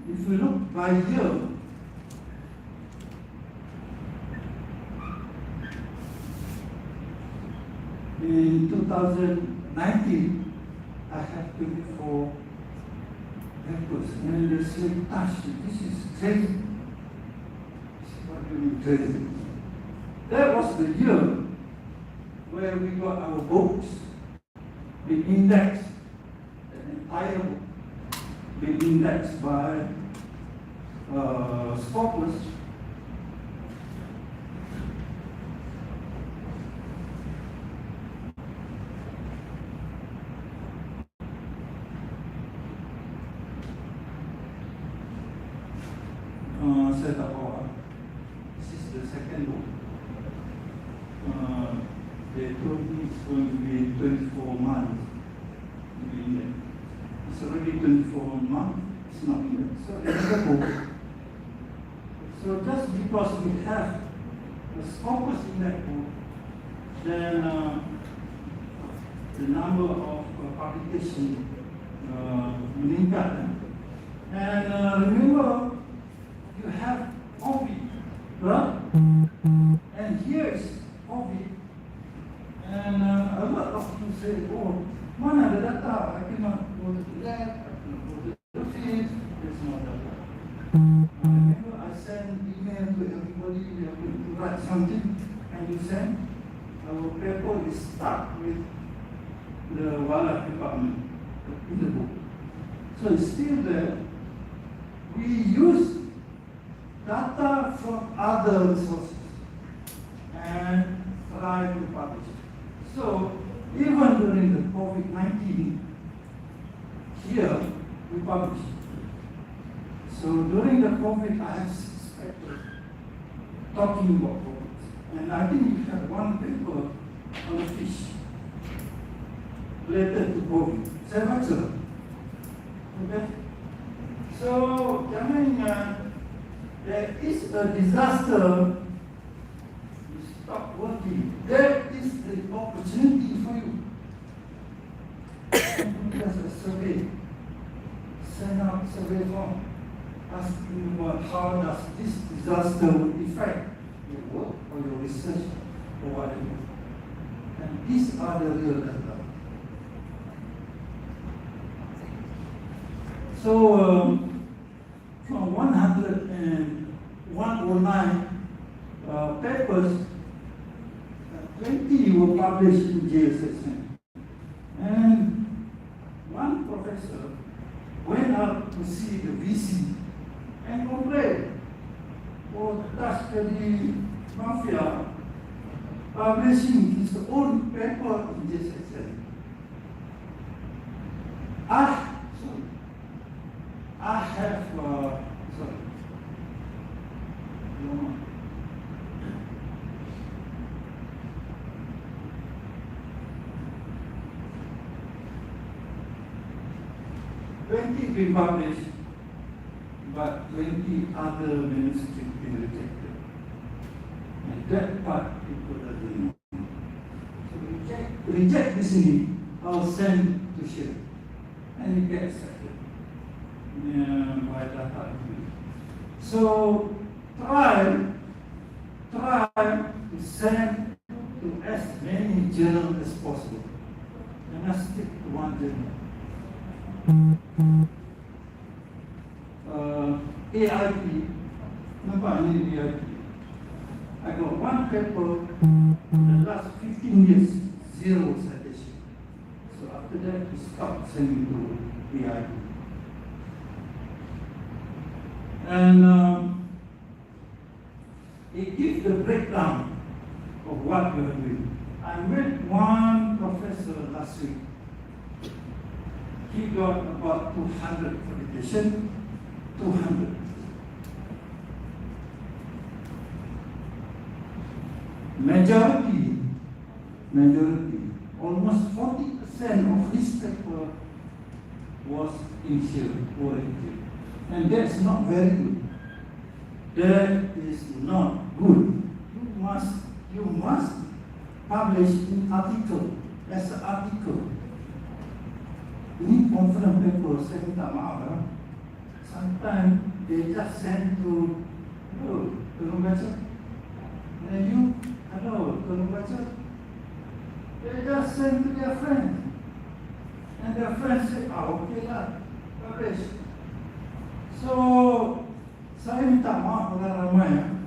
If we look by year, in 2019, I have 24 papers, and they say, "Gosh, this is crazy." What do you mean crazy? That was the year where we got our books, the index, the entire book, being indexed by Scopus. Saya tak bawa. This is the second book. They told me it's going to be 24 months. every 24 months. It's not good. So it's a book. So just because we have a focus in that book, then the number of publication meningkat. And remember, you have COVID, right? And here is COVID. And a lot of people say, oh, mana ada data? I cannot go to the lab, I cannot go to the office, there's no data. Remember, I send email to everybody, they are going to write something, and you send, our paper is stuck with the wildlife department in the book. So it's still there. We use data from other sources and try to publish it. So even during the COVID-19, here we publish. So during the COVID, I have 6 papers talking about COVID. And I think we have 1 paper on the fish related to COVID. Saya baca. Okay? So, jangan ingat, there is a disaster, you stop working. There is the opportunity for you. There's a survey. Send out survey form, asking about how does this disaster will affect your work or your research or whatever. And these are the real data. So, from 109 papers, 20 were published in JSSN. And one professor went up to see the VC and complained, oh, that's the mafia publishing his own paper in JSSN. I have, sorry. No. Been published, but 20 other manuscripts been rejected. And that part people doesn't know. So reject this thing, I'll send to share. And it gets accepted. By data. So try to send to as many journals as possible. And not stick to one journal. AIP, nampak ni AIP. I got 1 paper in the last 15 years, 0 citation. So after that, we stopped sending to AIP. And it gives the breakdown of what we are doing. I met one professor last week. He got about 200 publications, 200. Majority, almost 40% of his paper was in here, oriented. And that's not very good. That is not good. You must publish an article as an article. Ini conference paper, saya minta maaf lah. Sometimes they just send to, hello, tolong baca. And you, hello, tolong baca. They just send to their friends. And their friends say, okay lah, publish. So, saya minta maaf kepada ramai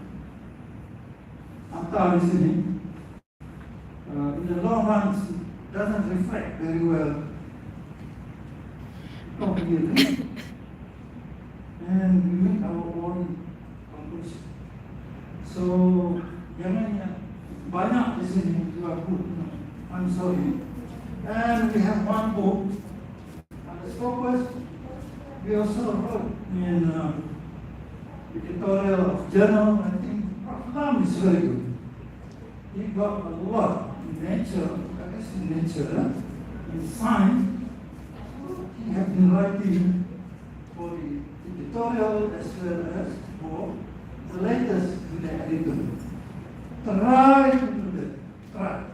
hantar di sini. In the long run, it doesn't reflect very well. And we make our own conclusion. So, jangan banyak di sini juga good. I'm sorry. And we have 1 book. And the focus. We also wrote in editorial of journal. I think Prof is very good. He got a lot in nature, I guess in nature, in science. He have in writing for the editorial as well as for the latest in the editor. Try to do that. Try.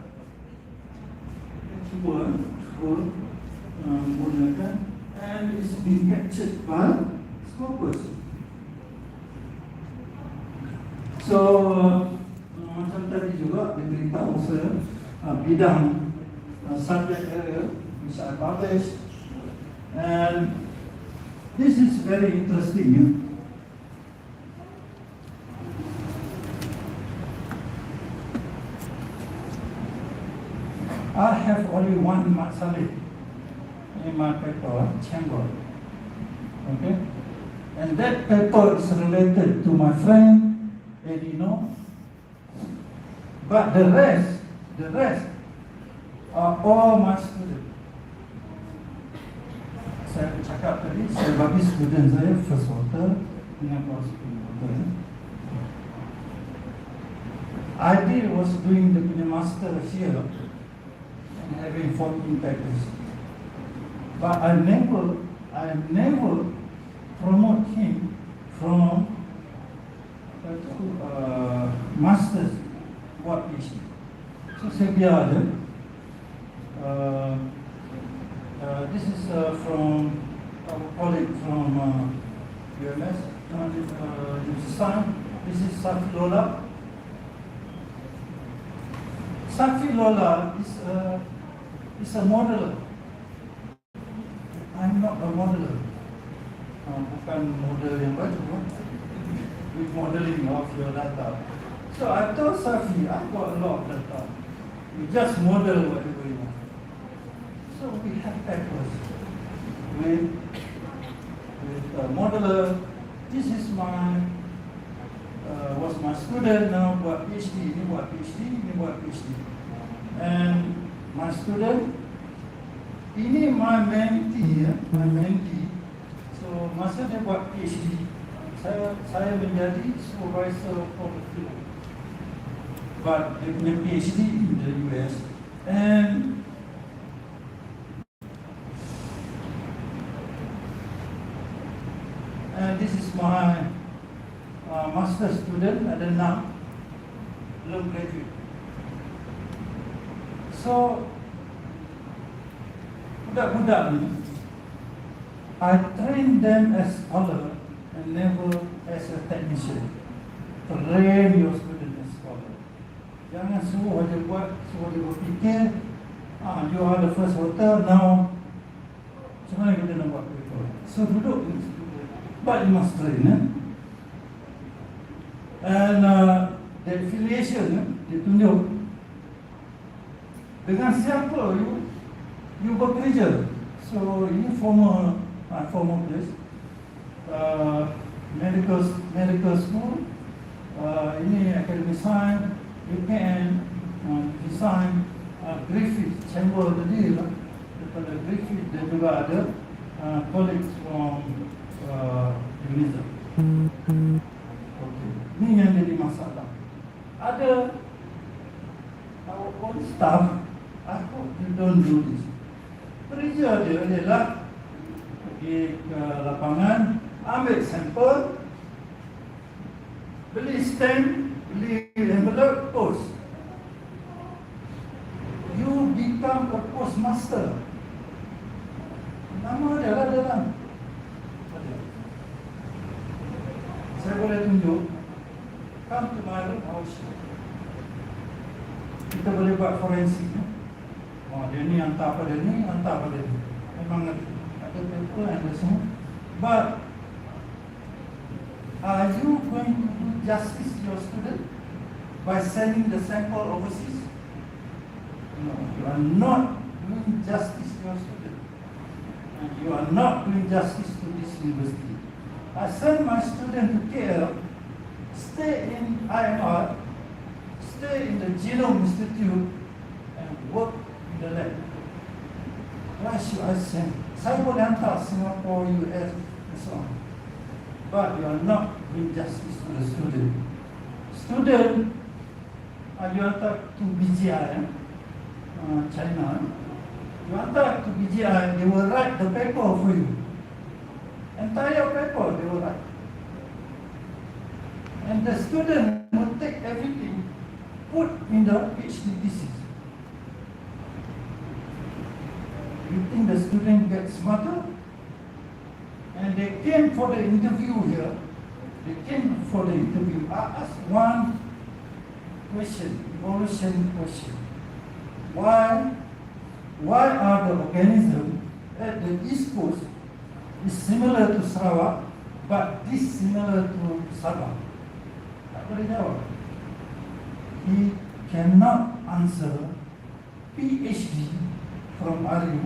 Cuba menggunakan and it's been captured by scopus. So macam tadi juga diberitahu saya bidang subject area which I published, and this is very interesting. I have only one Masa in my paper, chamber. Okay? And that paper is related to my friend, Edino. But the rest are all my students. Saya cakap tadi, saya bagi student saya first water dengan second water. Ideal was doing the master here and having 14 papers. But I never promote him from masters what is. So saya biar dia. This is from our colleague from UMS. This is Safi Lola. Safi Lola is a modeler. I'm not a modeler. Bukan model yang baru. With modeling of your data. So I told Safi, I've got a lot of data. You just model whatever you want. So we have papers with a modeler. This is was my student, now buat PhD, ini buat PhD, ini buat PhD. And my student, ini my mentee, so masa dia buat PhD, saya menjadi supervisor for the field. But dia punya PhD in the US, and this is my master student, ada 6, belum graduate. So budak-budak ni, I train them as scholar and never as a technician. Train your student as scholar. Jangan suruh dia buat, suruh dia berfikir, you are the first voter, now macam mana kita nak buat paper? So duduk ni, but you must train. And the affiliation, dia tunjuk dengan siapa you bekerja. So ini former place, medical school, ini academic science, UPN, design, Griffith chamber tadi lah. Daripada Griffith dan juga ada colleagues from Indonesia. Okay. Ini yang jadi masalah. Ada our own staff, I hope you don't do this. Kerja dia adalah pergi ke lapangan, ambil sampel, beli stamp, beli envelope, post. You become a postmaster. Nama dia lah dalam. Saya boleh tunjuk. Come to my house. Kita boleh buat forensik. Dia ni hantar pada ni, hantar pada ni. Memang ada paper, ada semua. But are you going to do justice to your student by sending the sample overseas? No, you are not doing justice to your student. And you are not doing justice to this university. I send my student to KL, stay in IMR, stay in the Genome Institute, and work in the lab. Why should I send? Saya boleh hantar Singapore, US, and so on. But you are not doing justice to the student. Student, you hantar to BGI, China, You hantar to PGI, they will write the paper for you. Entire paper they will write. And the student will take everything, put in the PhD thesis. You think the student gets smarter? And they came for the interview here. They came for the interview. I asked one question, evolution question. Why are the organisms at the East Coast is similar to Sarawak, but dissimilar to Sabah? Tak boleh jawab. He cannot answer PhD from RU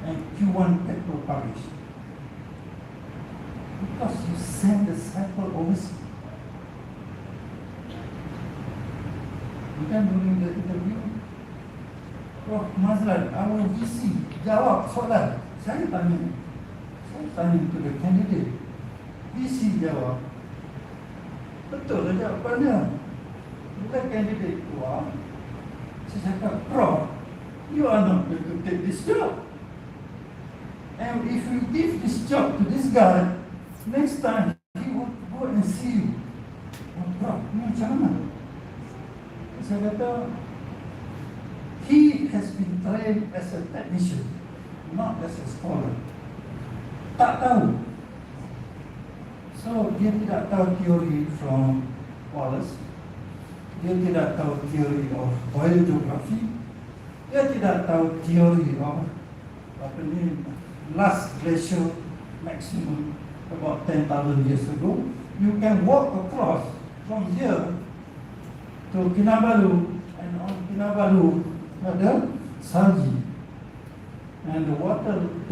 and Q1 paper published. Because you send the sample overseas. Bukan during the interview, Prof Mazlan, our VC jawab soalan. Saya tanya to the candidate. VC jawab, betul lah jawapannya. Bila candidate keluar, saya cakap, Prof, you are not going to take this job. And if you give this job to this guy, next time he will go and see you. Oh, Prof, ini macam mana? Saya kata, he has been trained as a technician, not as a scholar. Tak tahu. So, dia tidak tahu teori from Wallace. Dia tidak tahu teori of biogeography. Dia tidak tahu teori of last glacial maximum about 10,000 years ago. You can walk across from here to Kinabalu, and on Kinabalu ada salji. And the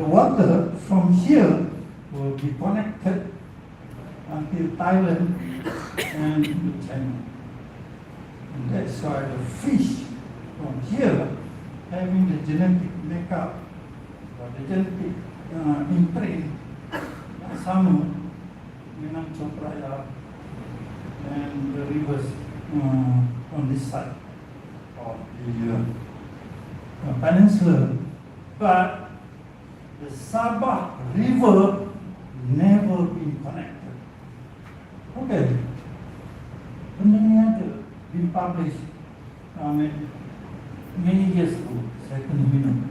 water from here will be connected until Thailand and China. And that's why the fish from here having the genetic makeup or the genetic imprint sama dengan Chopraya and the rivers on this side of the peninsula. But the Sabah River never been connected. Okay. Benda ni ada been published many years ago. Saya kena minum.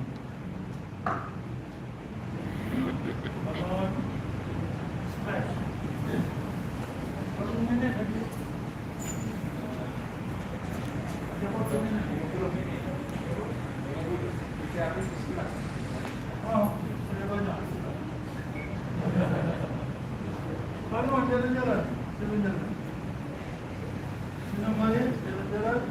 Jalan-jalan. Minum air, jalan-jalan.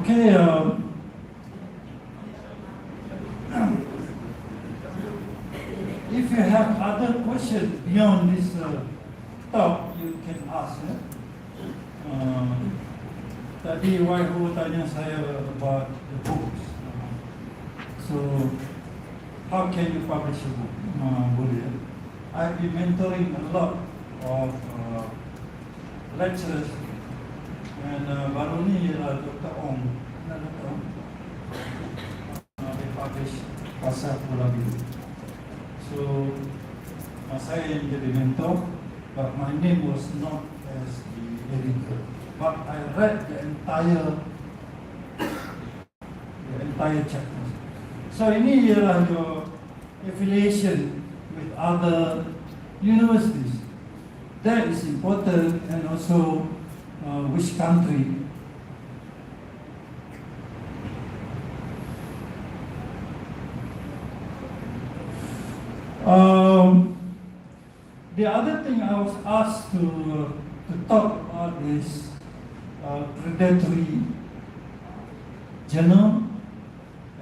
Okay, if you have other questions beyond this talk, you can ask. Tadi YO tanya saya about the books. So, how can you publish a book? Boleh. I've been mentoring a lot of lecturers. And baru ni ialah Dr. Ong, Dr. Ong, dia publish pasal Pulau Biru. So, saya yang jadi mentor, but my name was not as the editor. But I read the entire chapter. So ini ialah your affiliation with other universities. That is important, and also which country. The other thing I was asked to talk about is predatory journal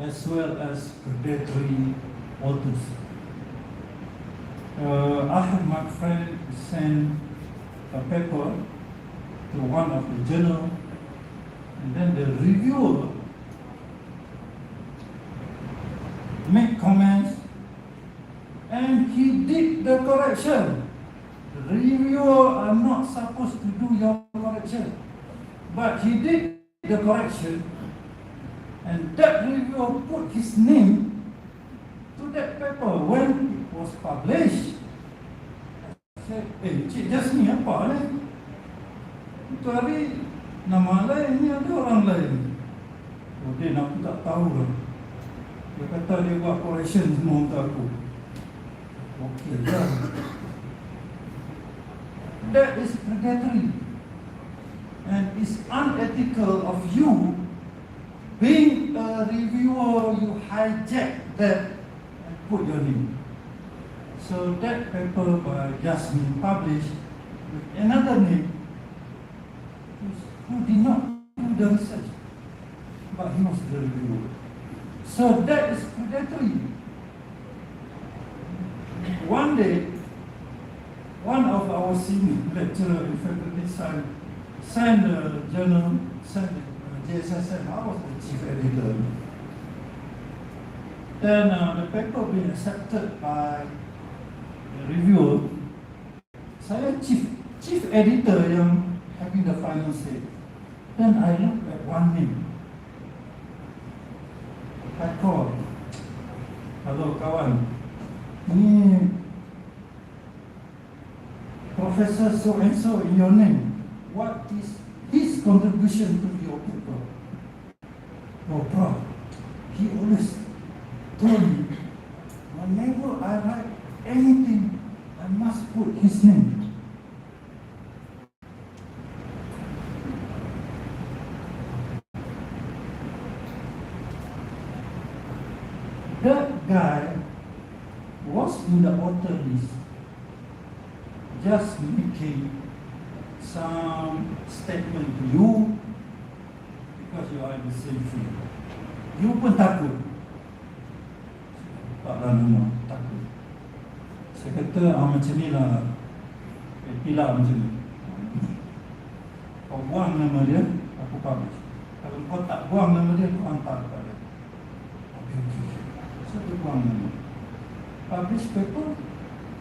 as well as predatory authors. I have my friend send a paper to one of the journal, and then the reviewer make comments, and he did the correction. The reviewer are not supposed to do your correction, but he did the correction, and that reviewer put his name to that paper when it was published. I said, Cik Jasmine apa ni? Itu hari nama lain, ni ada orang lain. Oh, dia aku tak tahu lah. Dia kata dia buat correction semua untuk aku. Okey lah. That is predatory. And it's unethical of you, being a reviewer, you hijack that and put your name. So that paper by Jasmine published with another name, who did not do the research, but he was the reviewer. So that is predatory. One day, one of our senior lecturer in faculty sent a journal, sent JSSM, I was the chief editor. Then the paper being accepted by the reviewer, saya chief editor yang having the final say. Then I look at one name. I call, hello kawan, ni Professor so and so in your name. What is his contribution to your paper? Oh, Prof, he always told me, whenever I write anything, I must put his name. That guy was in the author list, just making some statement to you because you are in the same field. You pun takut. Taklah nama, takut. Saya kata, macam ni lah, pilih macam ni. Kau buang nama dia, aku publish. Kalau kau tak buang nama dia, aku hantar kepada dia. Okay. So, dia buang nama. Publish paper,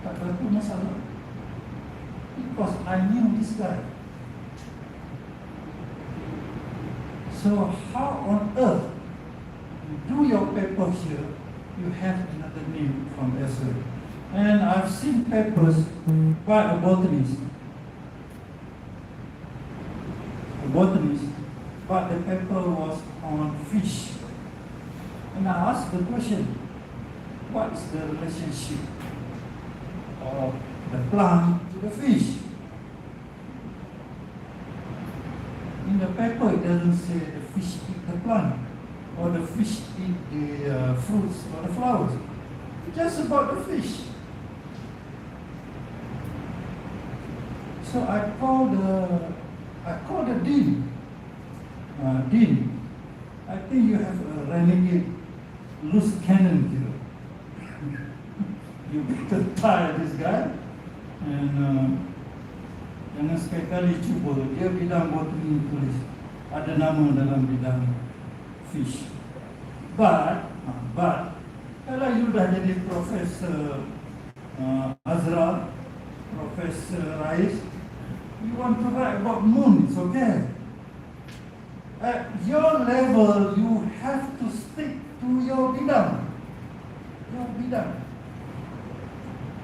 tak ada masalah. Because I knew this guy. So how on earth you do your paper here, you have another name from elsewhere. And I've seen papers by a botanist, but the paper was on fish. And I asked the question, what is the relationship of the plant to the fish? In the paper, it doesn't say the fish eat the plant or the fish eat the fruits or the flowers. It's just about the fish. So I called the dean. Dean, I think you have a renegade loose cannon here. You better tire this guy. And jangan sekali-kali cuba. Dia bidang botany tulis ada nama dalam bidang fish. But kalau you dah jadi Profesor Azra, Profesor Rais, you want to write about moon, it's okay. At your level, you have to stick to your bidang.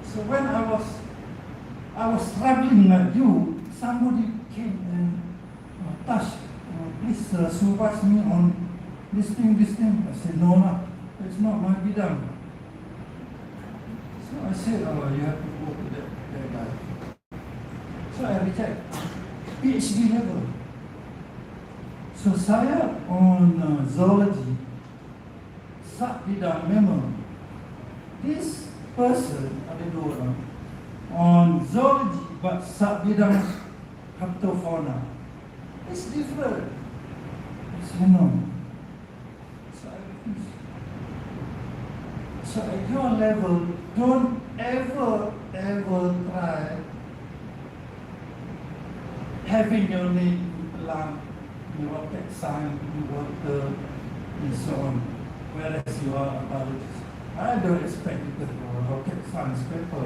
So when I was struggling like you, somebody came and touched, please supervise me on this thing. I said, no, it's not my bidang. So I said, you have to go to that guy. So I reject, PhD level. So saya on zoology, sub-bidang memang. This person, ada dua orang, on zoology but sub-bidang haptofauna. It's different. It's So I refuse. So at your level, don't ever try having your name in plant, rocket science, water, and so on. Whereas you are a biologist. I don't expect you to have a rocket science paper.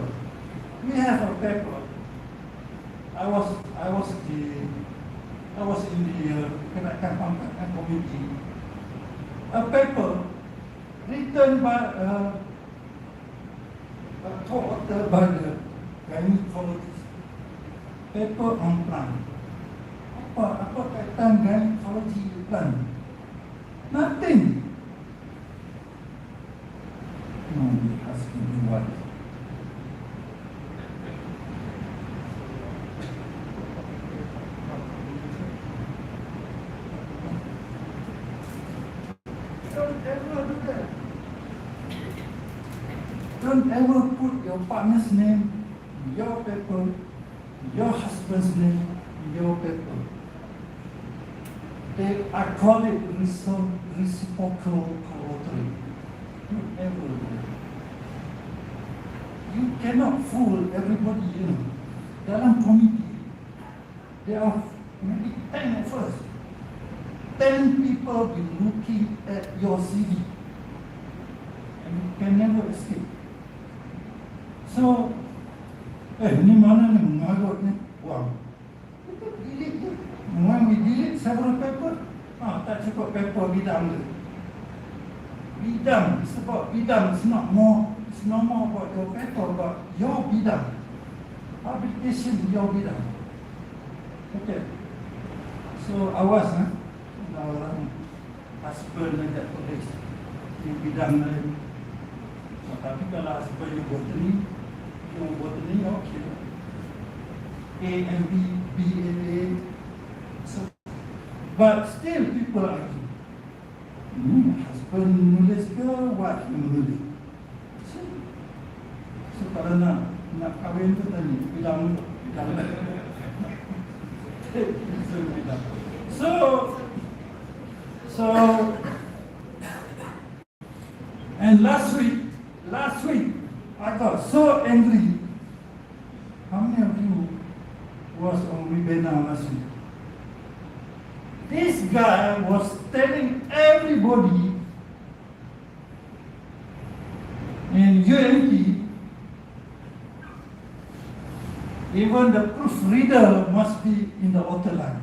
We have a paper. I was in the Kenaikan Pangkat Committee. A paper written by a co-author by the gynecologist. Paper on plant. Apa kaitan gynecology with plant? Nothing. No, you're asking me what? Don't ever do that. Don't ever put your partner's name in your paper, your husband's name in your paper. I call it reciprocal co-authoring. Don't ever do that. You cannot fool everybody, Dalam committee, there are maybe 10 of us. 10 people will be looking at your CV. And you can never escape. So, Ni mana ni mengarut ni? Wang. Kita delete je. When we delete several paper, tak cukup paper bidang tu. Bidang, it's about bidang, it's not more about your paper, but your bidang. Publication, your bidang. Okay. So, awas orang husband ajak tulis di bidang lain. Tapi kalau husband you botany, okay. A and B, B and A. So, but still people argue. Husband nulis ke, wife menulis. So kalau nak kahwin tu tadi, bidang. So, and last week, I got so angry. How many of you was on webinar last week? This guy was telling everybody in UNT, even the proofreader must be in the author line.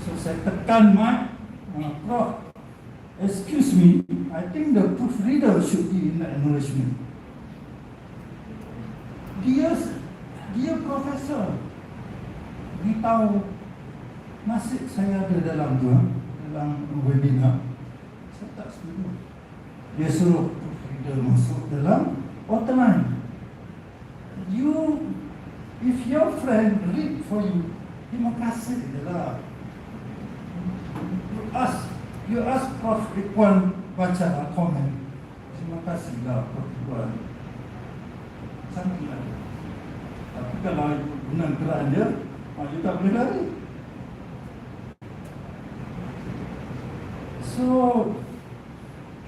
So saya tekan mic, Prof, excuse me, I think the proofreader should be in the acknowledgement. Dia profesor, beritahu nasib saya ada dalam webinar. Saya tak setuju. Dia suruh proofreader masuk dalam author line. If your friend read for you, terima kasih adalah. You ask Prof Ikhwan baca komen. Terima kasihlah Prof Ikhwan. Sangatlah. Tapi kalau guna gerak dia, you tak boleh lari. So,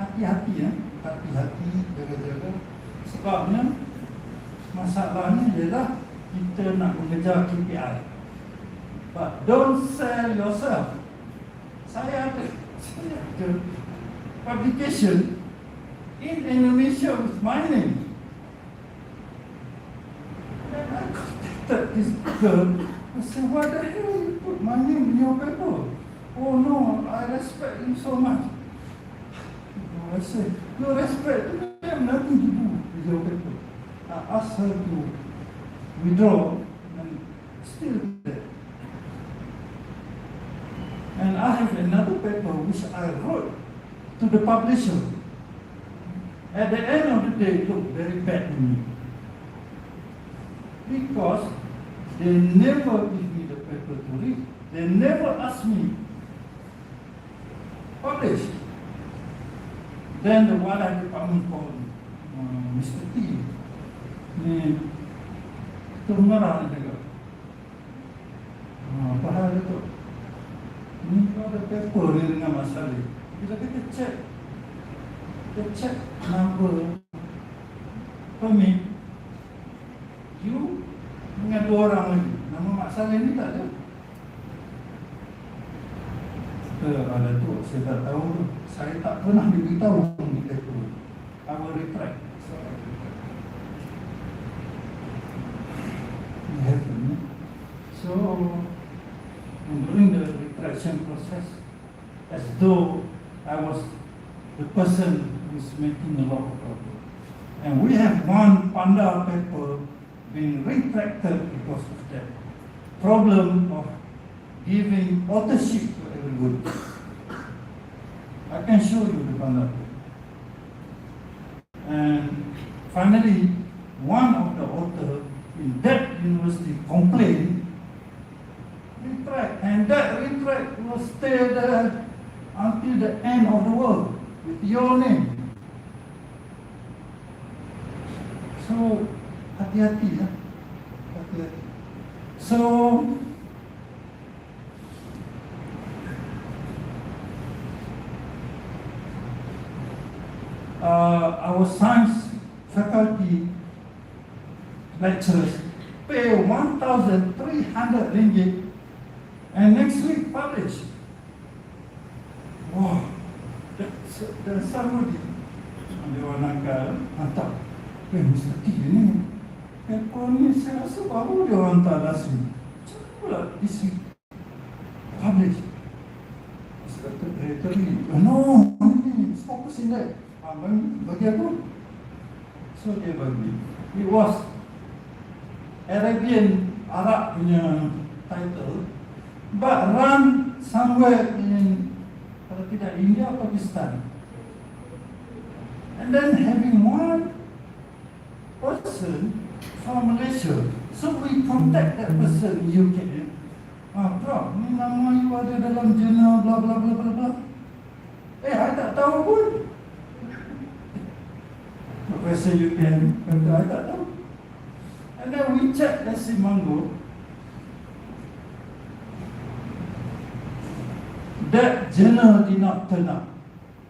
hati-hati hati-hati, jaga-jaga. Sebabnya, masalahnya ialah kita nak mengejar KPI. But don't sell yourself. Saya ada publication in Indonesia with my name. And I contacted this girl. I said, why the hell you put my name in your paper? Oh no, I respect you so much. I said, your respect have nothing to do with your paper. I asked her to withdraw and still there. And I have another paper which I wrote to the publisher. At the end of the day, it looked very bad to me. Because they never give me the paper to read. They never ask me, publish. Then the Wala department called Mr. T. Itu marah dia kata. Apa hal itu? Ini ada paper ni dengan masalah. Bila kita cek number permit, you dengan 2 orang lagi. Nama masalah ini tak ada. Ada tu, saya tak tahu. Saya tak pernah diberitahu di paper. I will retract. So, during the retraction process, as though I was the person who's making a lot of trouble. And we have one Panda paper being retracted because of that problem of giving authorship to everybody. I can show you the Panda paper. And finally, one of the authors in that university complained, retract, and that retract will stay there until the end of the world with your name. So, hati-hati ya, hati-hati. So, our science faculty lecturers pay 1,300 ringgit and next week publish. Wow, dan somebody Dewan hantar, Mr. T ini paper ni saya rasa baru dia orang hantar last week. Macam mana pula this week publish? Saya kata editor ni, no, ini focus in that. Bagi aku. So dia bagi. It was Arabian Arab punya title, but run somewhere in, kalau tidak India, Pakistan. And then having one person from Malaysia, so we contact that person in UK. Prof, ni nama you ada dalam jurnal bla bla bla bla bla. I tak tahu pun. Professor UK, I tak tahu. And then we check, let's see Mango. That journal did not turn up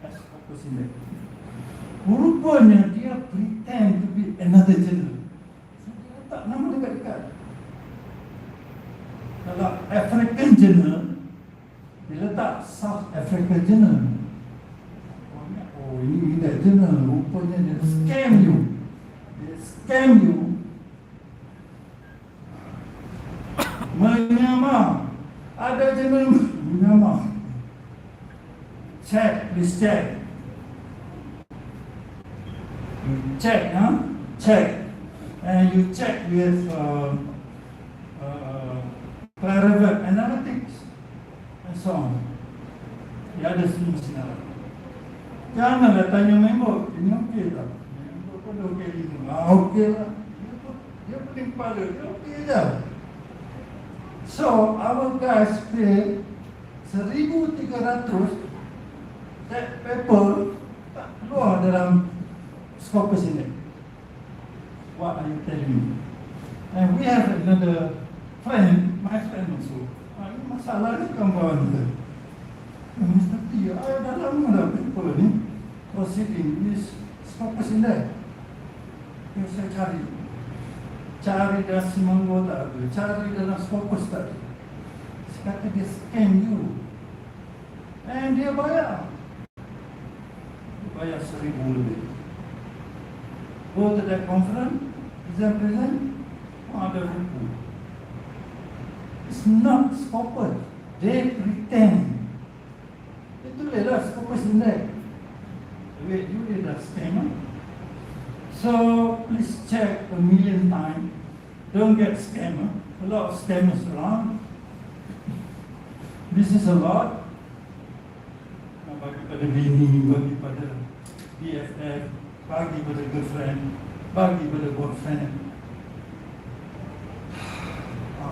as focus in there. Rupanya dia pretend to be another journal. So dia letak nama dekat-dekat. Kalau African journal, dia letak South Africa journal. Oh, ini that journal. Rupanya dia scam you. Dia scam you. Menyamar. Ada journal menyamar. Check, please check. You check, check, and you check with Clarivet Analytics and so on. Dia ada semua sinar. Janganlah tanya member, ini okey tak? Member pun okey juga. Okey lah. Dia pening kepala, dia okey je. So, our guys pay 1,300. That paper tak keluar dalam Scopus ini. What are you telling me? And we have another friend, my friend also. Ini masalah ni kawan-kawan kita. Mr. T, dah lama dah paper ni proceeding is Scopus ini. Yang saya cari dalam Simanggo tak ada, cari dalam Scopus tak ada. Saya kata dia scam you. And dia bayar 1,000 lebih. Go to that conference, present, ada buku. It's not Scopus. They pretend. Itulah Scopus in there. Wait, you did a scammer. So please check 1,000,000 times. Don't get scammer. A lot of scammers around. This is a lot. Bagi pada bini, bagi pada BFF, bagi pada girlfriend, bagi pada boyfriend.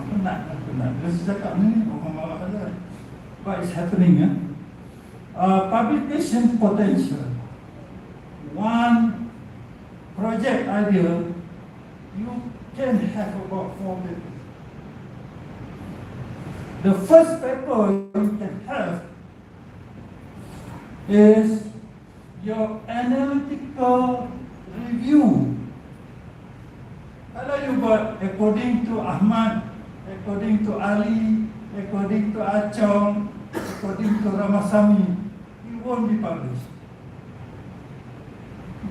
Penat. Bila saya cakap ni, orang marah saja. What is happening? Publication potential. One project idea, you can have about 4 papers. The first paper you can have is your analytical review. Kalau you buat according to Ahmad, according to Ali, according to Achong, according to Ramasamy, you won't be published.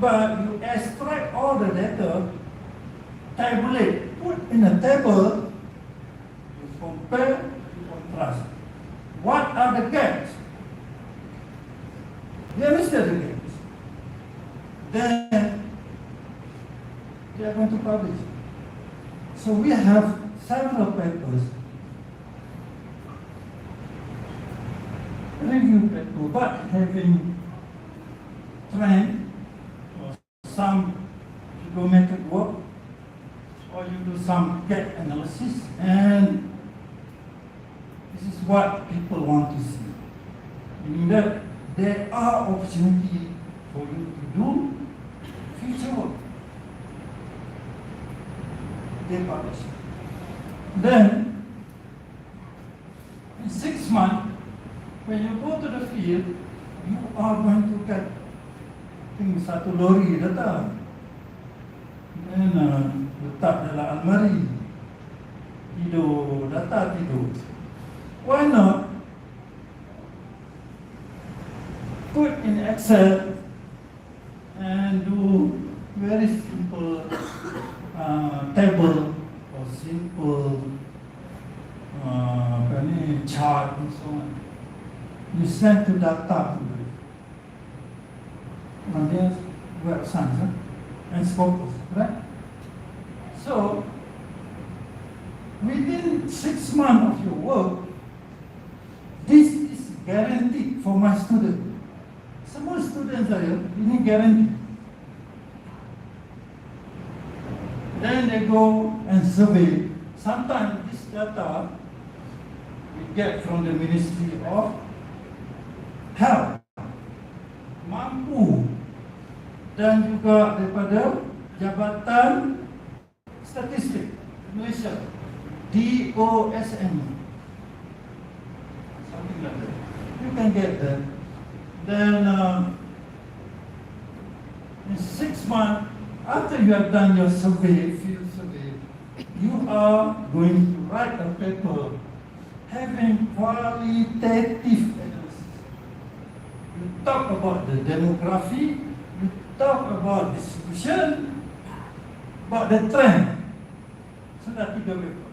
But you extract all the data, tabulate, put in a table, you compare, you contrast. What are the gaps? You understand the gaps? Then they are going to publish. So we have several papers, review paper, but having trend or some geometric work, or you do some gap analysis, and this is what people want to see. Meaning that there are opportunities for you to do future work. They publish. Then, in 6 months, when you go to the field, you are going to get satu lori datang. Then letak dalam almari. Tidur, datang tidur. Why not put in Excel and do very simple table simple chart and so on. You send to data to it. On their website and Scopus, right? So, within 6 months of your work, this is guaranteed for my student. Semua student saya, ini guaranteed. Then they go and survey. Sometimes this data we get from the Ministry of Health, mampu, dan juga daripada Jabatan Statistik Malaysia, DOSM, something like that. You can get that. Then in 6 months after you have done your survey, field survey, you are going to write a paper having qualitative analysis. You talk about the demography, you talk about distribution, about the trend. Sudah 3 paper.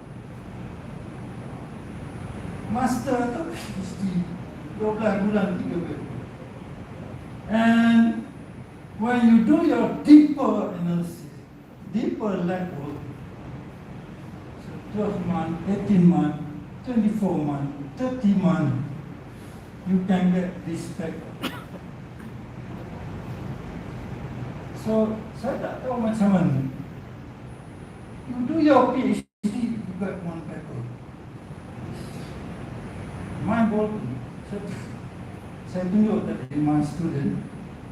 Master atau PhD, 12 bulan 3 paper. And when you do your deeper analysis, deeper level, so 12 months, 18 months, 24 months, 30 months, you can get this paper. So, saya tak tahu macam mana. You do your PhD, you get one paper. Mind blowing. Saya tunjuk tadi my student,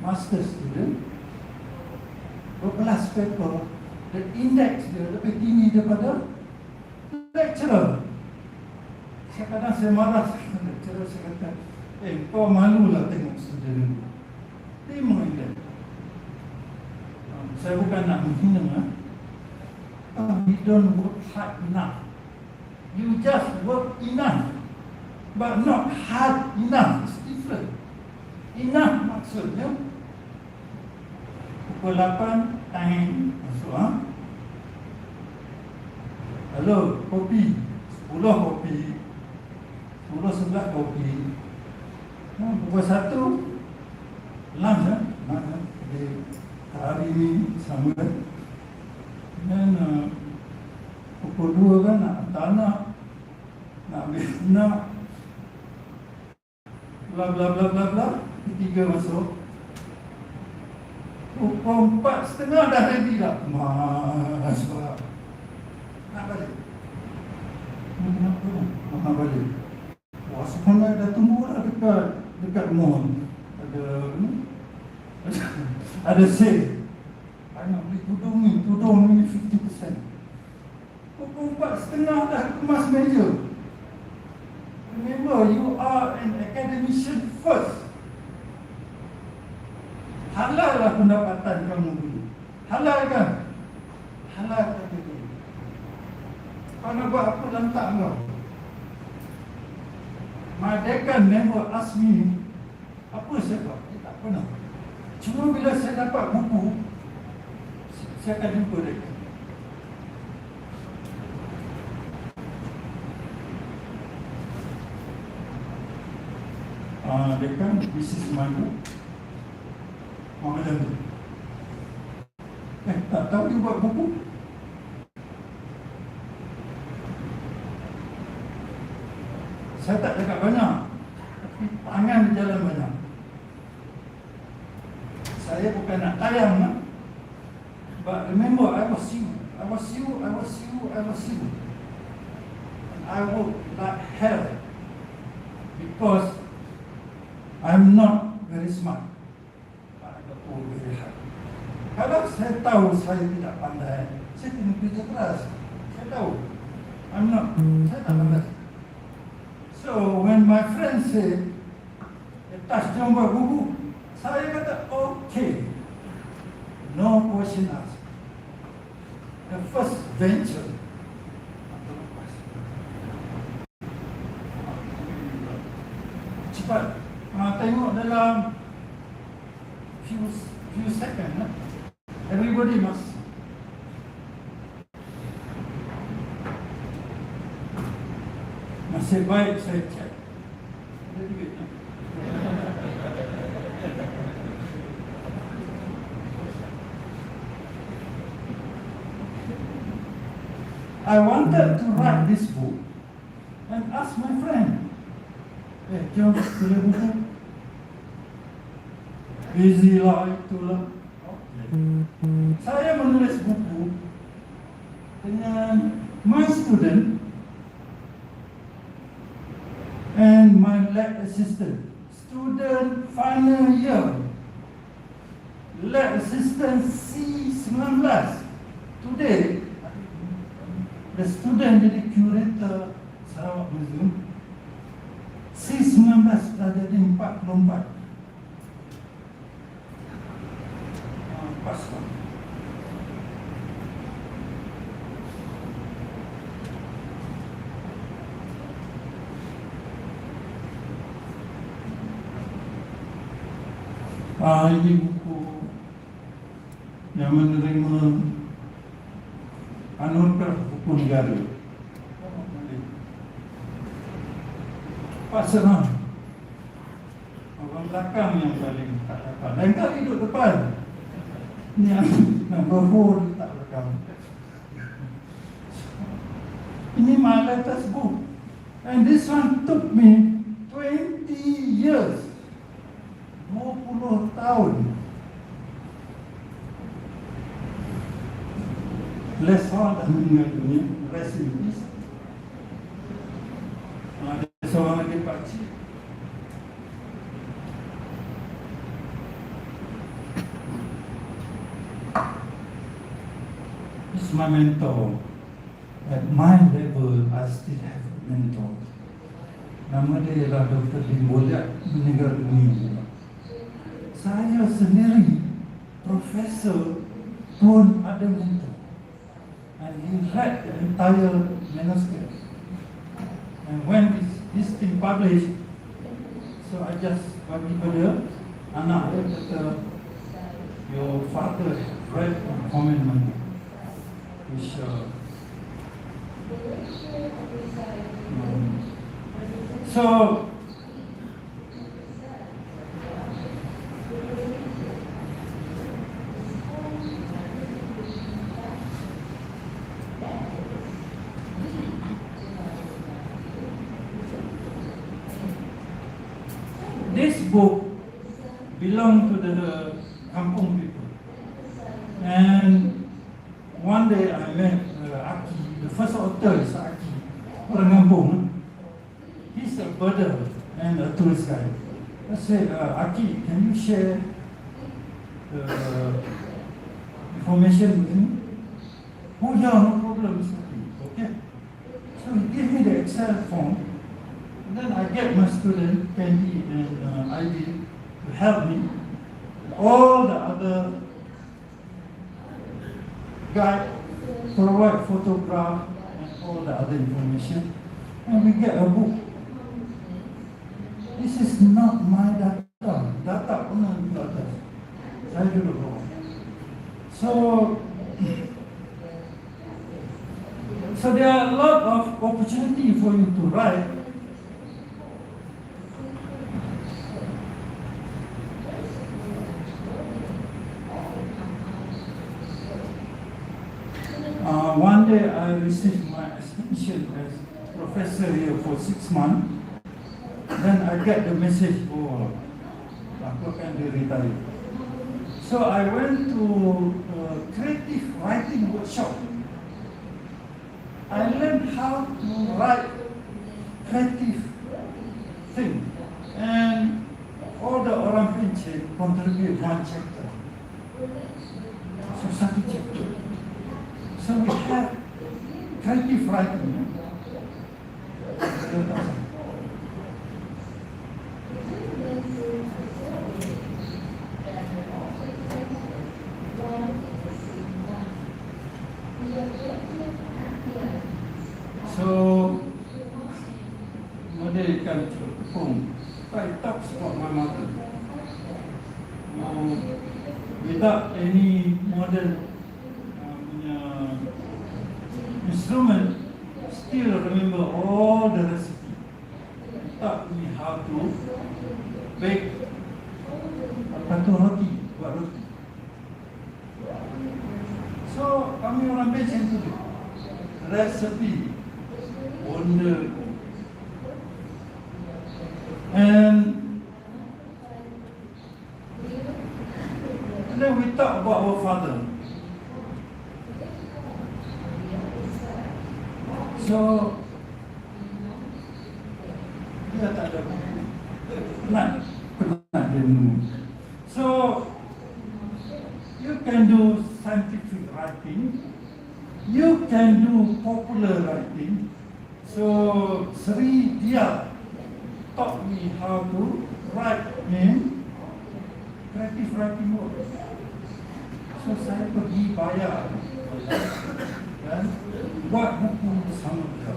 master student, 12 paper, the index dia lebih tinggi daripada lecturer. Kadang-kadang saya marah dengan lecturer, saya kata, kau malulah tengok student. Terima index. Saya bukan nak menghina, you don't work hard enough. You just work enough, but not hard enough. It's different. Enough maksudnya pukul 8 tangan masuk. Halo, kopi 10 kopi 10-11 kopi. Pukul 1 lunch hari ini sama. Dan pukul 2 kan nak tanah, nak ambil bla bla bla bla bla. Ketiga masuk. Pukul 4:30 dah ready dah. Mas pula. Nak balik. Nak balik. Wah, sebenarnya dah tunggu lah dekat Mohd. Ada sale. I nak beli tudung ni 50%. Pukul 4:30 dah kemas meja. Remember, you are an academician first. Halal lah pendapatan kamu dulu. Halal kan? Halal kata dia. Kau nak buat apa lantak kau? My dekan never ask me apa saya buat. Dia tak pernah. Cuma bila saya dapat buku, saya akan jumpa dekan. Dekan, this is my book. Macam tu. Tak tahu dia buat buku. Saya tak cakap banyak, tapi tangan berjalan banyak. Saya bukan nak tayang, but remember, I was you. And I work like hell because I'm not very smart. Very hard. Kalau saya tahu saya tidak pandai, saya kena kerja keras. Saya tahu. Saya tak pandai. So when my friend said, "Touch jom buat buku," saya kata, okay. No question asked. The first venture. Cepat. Tengok dalam few seconds, everybody must. Nasib baik saya cek. Ada duit tak? I wanted to write this book and ask my friend, jom tulis buku. Busy lah itulah. Saya menulis buku dengan my student and my lab assistant. Student final year. Lab assistant C19. Today, the student jadi curator Sarawak Museum. C19 sudah jadi 44. Pas lah. Ini buku yang menerima anugerah buku negara. Penceramah. Orang belakang yang paling tak dapat. Lain kali duduk depan. Ni number 4 tak belakang. Ini my latest book. And this one took me 20 years. 20 tahun. Lesson dah meninggal dunia. Rest in peace. Ada seorang lagi pakcik. This is my mentor. At my level, I still have a mentor. Nama dia ialah Dr. Limboliak, meninggal dunia. Saya sendiri, profesor pun ada mentor. And he read the entire manuscript. And when this thing published, so I just bagi pada anak dia kata, your father read and comment on it. Which so this book belong to the kampung people. And one day I met Aki, the first author is Aki, orang kampung. He's a birder and a tourist guide. I said, Aki, can you share the information with me? Oh yeah, no problem, okay. So he gave me the Excel form. And then I get my student, Candy and Ivy, to help me. All the other guide, provide photograph and all the other information. And we get a book. This is not my data. Data pun di atas. Saya dulu bawa. So there are a lot of opportunity for you to write. One day I received my extension as professor here for 6 months. Then I get the message, oh, aku akan retire. So I went to a creative writing workshop. I learned how to write creative thing. And all the orang Pencen contribute one chapter. So satu chapter. So we have creative writing. So, model ikan tepung. I talk about my mother. Without any model instrument, still remember all the recipe. taught me how to bake roti, buat roti. So kami orang Penceramah tu resepi bonda. And then we talk about our father. So dia tak ada penat dia menunggu. So you can do scientific writing, you can do popular writing. So Sri dia taught me how to write in creative writing work. So saya pergi bayar dan buat buku bersama dia.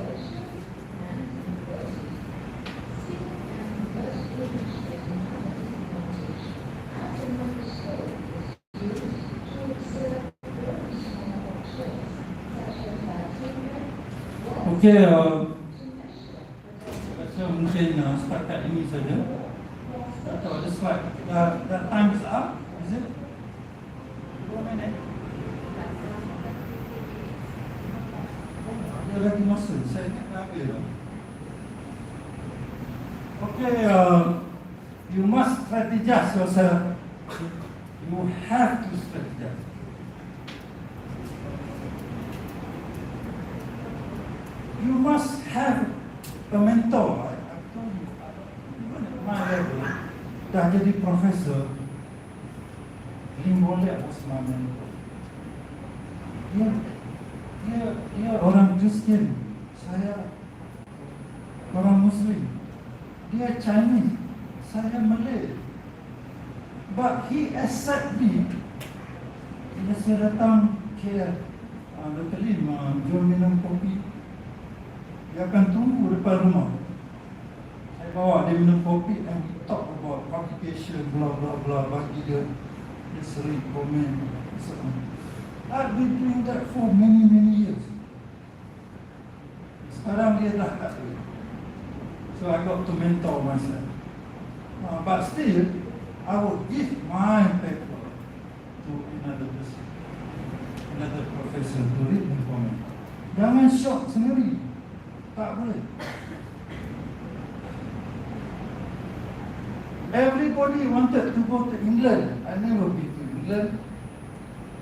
Okey, saya mungkin setakat ini saja. Tak tahu ada slide. The time is up, is it? 2 minit. Ada lagi masa, saya ingat dah habis dah. Okay, you must strategize yourself. You have to strategize. You must have a mentor. I told you, even at my level, dah jadi profesor, Limbolek was my mentor. Dia orang Kristian, saya orang Muslim. Dia Chinese, saya Malay. But he accept me. Bila saya datang ke Dr. Lim, jual minum kopi, dia akan tunggu depan rumah. Saya bawa dia minum kopi and we talk about publication, blah blah blah, bagi dia sering komen. I've been doing that for many years. Sekarang dia dah tak ada. So I got to mentor myself. But still, I will give my paper to another person, another professor to read and comment. Jangan shock sendiri. Tak boleh. Everybody wanted to go to England. I never been to England.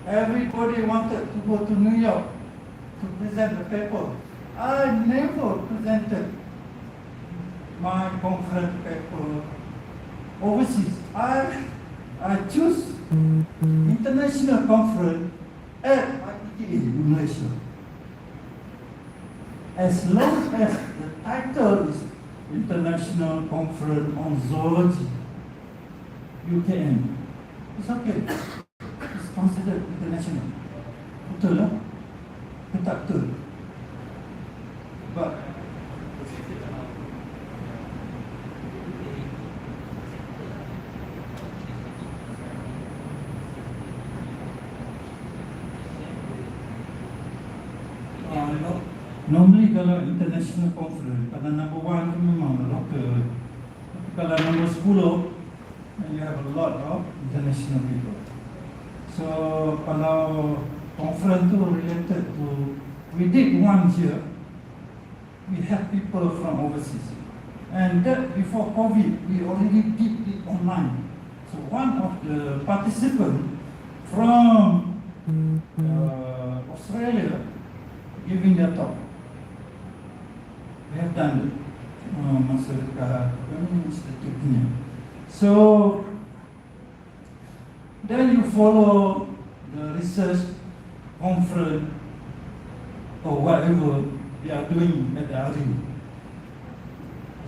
Everybody wanted to go to New York to present the paper. I never presented my conference paper overseas. I choose international conference at YT Malaysia. As long as the title is International Conference on Zoology, UKM, it's okay. It's considered international. Betul lah? Tak betul. But normally kalau international conference, pada number 1 tu memang local. Tapi kalau number 10, then you have a lot of international people. So kalau conference tu related to, we did one here, we have people from overseas. And that before COVID, we already did it online. So one of the participants from Australia giving their talk. We have done it masa dekat institutnya. So then you follow the research conference or whatever they are doing at the area.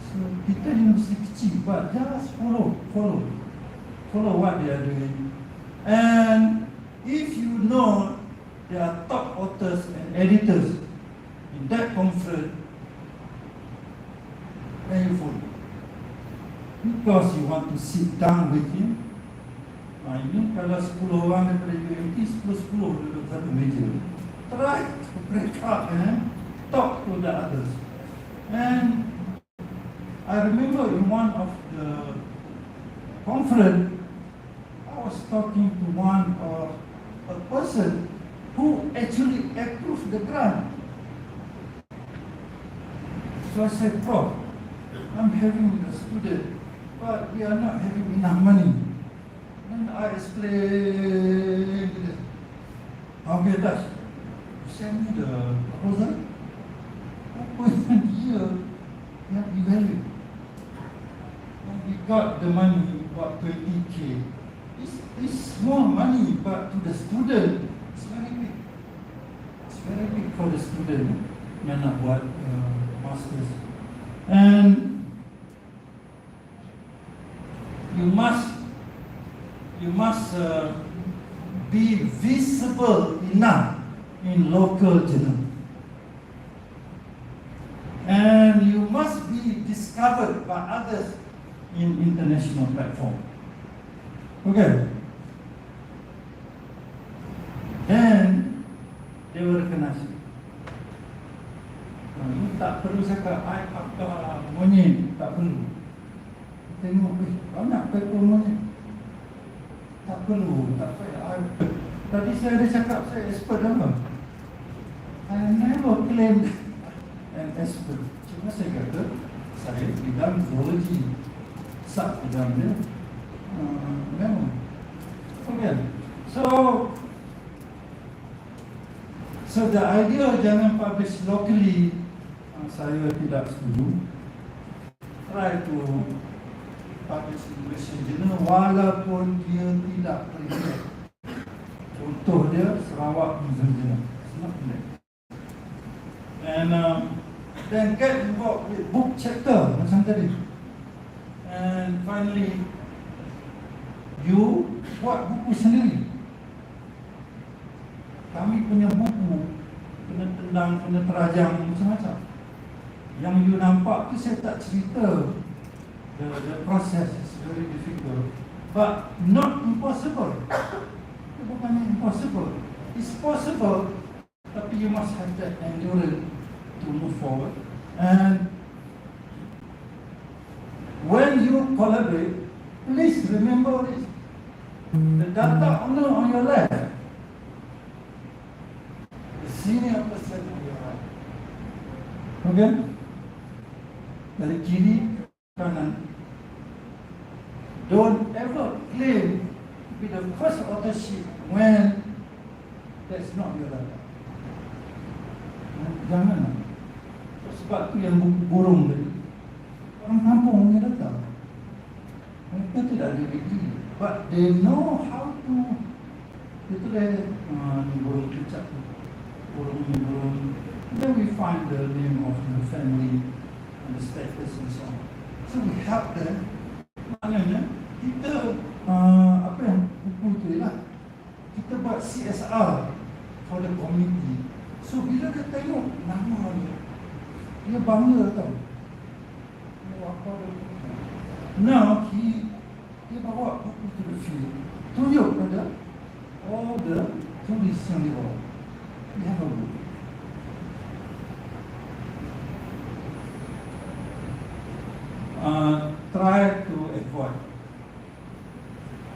So kita universiti kecil, but just follow what they are doing. And if you know there are top authors and editors in that conference, then you follow. Because you want to sit down with him. Ini kalau 10 orang daripada UMT, 10 duduk satu meja. Try to break up and talk to the others. And I I remember in one of the conference, I was talking to a person who actually approved the grant. So I said, Prof, I'm having a student, but we are not having enough money. Then I explained, okay, Dash, send me the proposal. Apa yang dia yang evaluate? And we got the money, about 20K. It's small money, but to the student, it's very big. It's very big for the student yang nak buat masters. And you must be visible enough in local journal. And you must be discovered by others in international platform. Okay. Then they will recognize you. Ini tak perlu cakap, I pakar monyet, tak perlu. Tengok, banyak paper monyet. Tak perlu, tak payah. Tadi saya ada cakap, saya expert apa? I never claimed an expert. Cuma saya kata, saya bidang zoologi. Sub bidang dia. Memang. Okay. So the idea jangan publish locally, saya tidak setuju. Try to publish in Malaysian journal walaupun dia tidak relate. Contoh dia Sarawak Museum Journal. It's not relate. And then get involved with book chapter macam tadi. And finally, you buat buku sendiri. Kami punya buku kena tendang, kena terajang macam-macam. Yang you nampak tu saya tak cerita. The process is very difficult, but not impossible. Itu bukan impossible. It's possible, tapi you must have that endurance to move forward. And when you collaborate, please remember this. The data owner on your left, the senior person on your right. Okay? Dari kiri ke kanan. Don't ever claim to be the first authorship when that's not your data. Jangan. Sebab tu yang buku burung tadi. Orang kampung punya data. Mereka tidak ada degree, but they know how to. Itu dia burung kecak, burung. Then we find the name of the family and the status and so on. So we help them. Maknanya kita apa yang buku tu lah. Kita buat CSR for the community. So bila dia tengok nama dia bangga tau. Now dia bawa buku to the field, tunjuk pada all the tulis yang dia bawa. Dia have a book. Try to avoid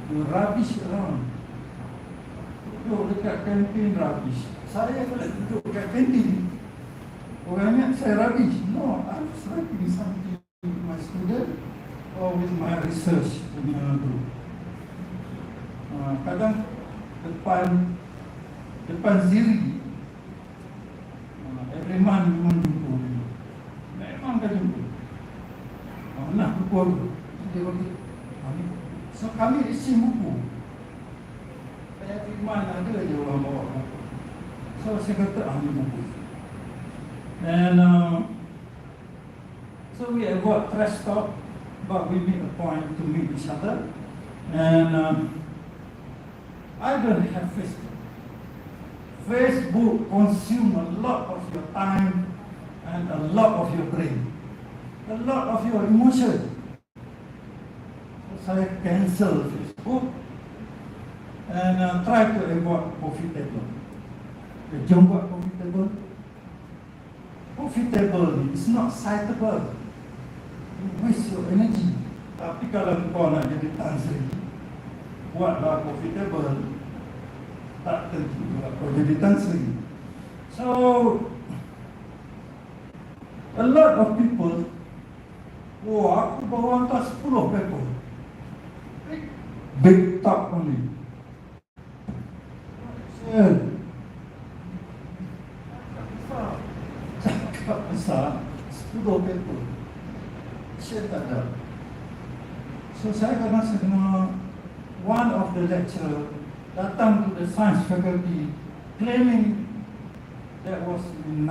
the rubbish around. Duduk dekat kantin rubbish. Saya boleh duduk dekat kantin. Orang ingat saya rubbish. No, I'm writing something with my student or with my research punya group. Kadang depan ziri, every month memang jumpa. Memang kan jumpa. Nak buku dia bagi. So kami isi buku. Every month ada je orang bawa buku. So saya kata ambil buku. And so we avoid trash talk, but we make a point to meet each other. And I don't have Facebook. Facebook consumes a lot of your time and a lot of your brain, a lot of your emotion. So saya cancel Facebook and try to avoid profitable. Jom buat profitable. Profitable is not citable. You waste your energy. Tapi kalau kau nak jadi Tan Sri, buatlah profitable, tak tentu juga kau jadi Tan Sri. So, a lot of people, oh aku baru hantar 10 paper, big top only. Cakap besar, 10 paper, saya tak ada. So saya kena one of the lecturer datang to the science faculty claiming that was in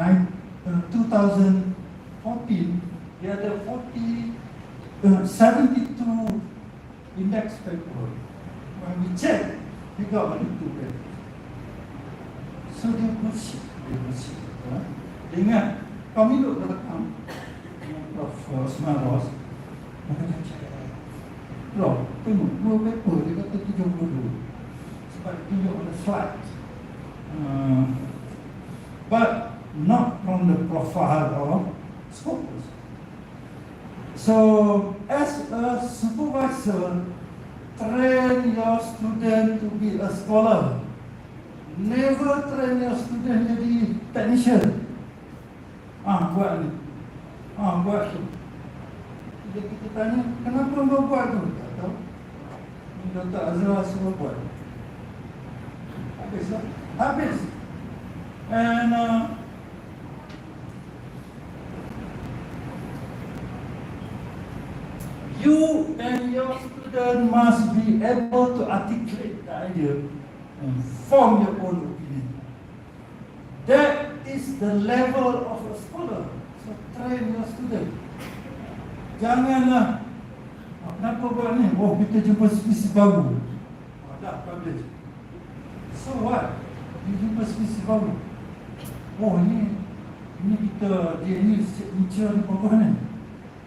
2014, he had a 72 index paper. When we check, he got only 2 papers. So dia bullshit. Dia ingat, kami duduk rekam dengan Prof. Smaros, mereka cakap, Prof, tengok 2 paper, dia kata 72. Sebab dia tunjuk on the slide. But not from the profile of scopus. So, as a supervisor, train your student to be a scholar. Never train your student jadi technician. Buat ni. Buat tu. Jadi kita tanya, kenapa kau buat tu? Tak tahu. Ni Dr. Azra suruh buat. Habis lah. Habis. And you and your student must be able to articulate the idea and form your own opinion. That is the level of a scholar. So train your student. Janganlah, kenapa buat ni? Oh, kita jumpa spesies baru. Dah publish. So what? Dia jumpa spesies baru. Oh, ini kita, dia ni signature ni bawah ni.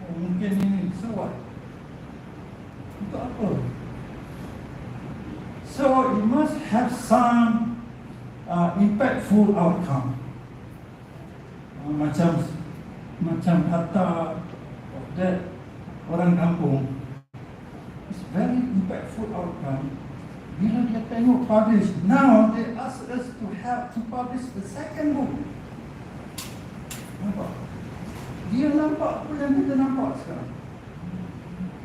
Oh, mungkin ini. So what? Untuk apa? So it must have some impactful outcome. Macam kata of that orang kampung. It's very impactful outcome. Bila dia tengok publish, now they ask us to help to publish the second book. Nampak? Dia nampak apa yang kita nampak sekarang.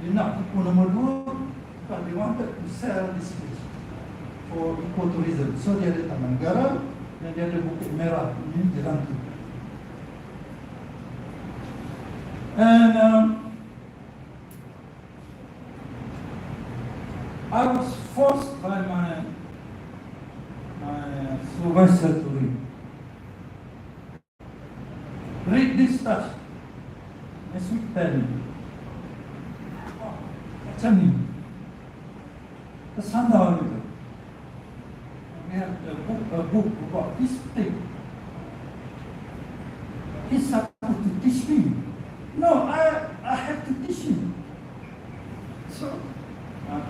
Dia nak buku nombor 2, but they wanted to sell this place for ecotourism. So dia ada Taman Negara dan dia ada Bukit Merah ini jalan tu. And I was forced by my supervisor to read this stuff. As we tell me. Macam ni. Tersandar gitu. We have a book about this thing. He's supposed to teach me. No, I have to teach him. So,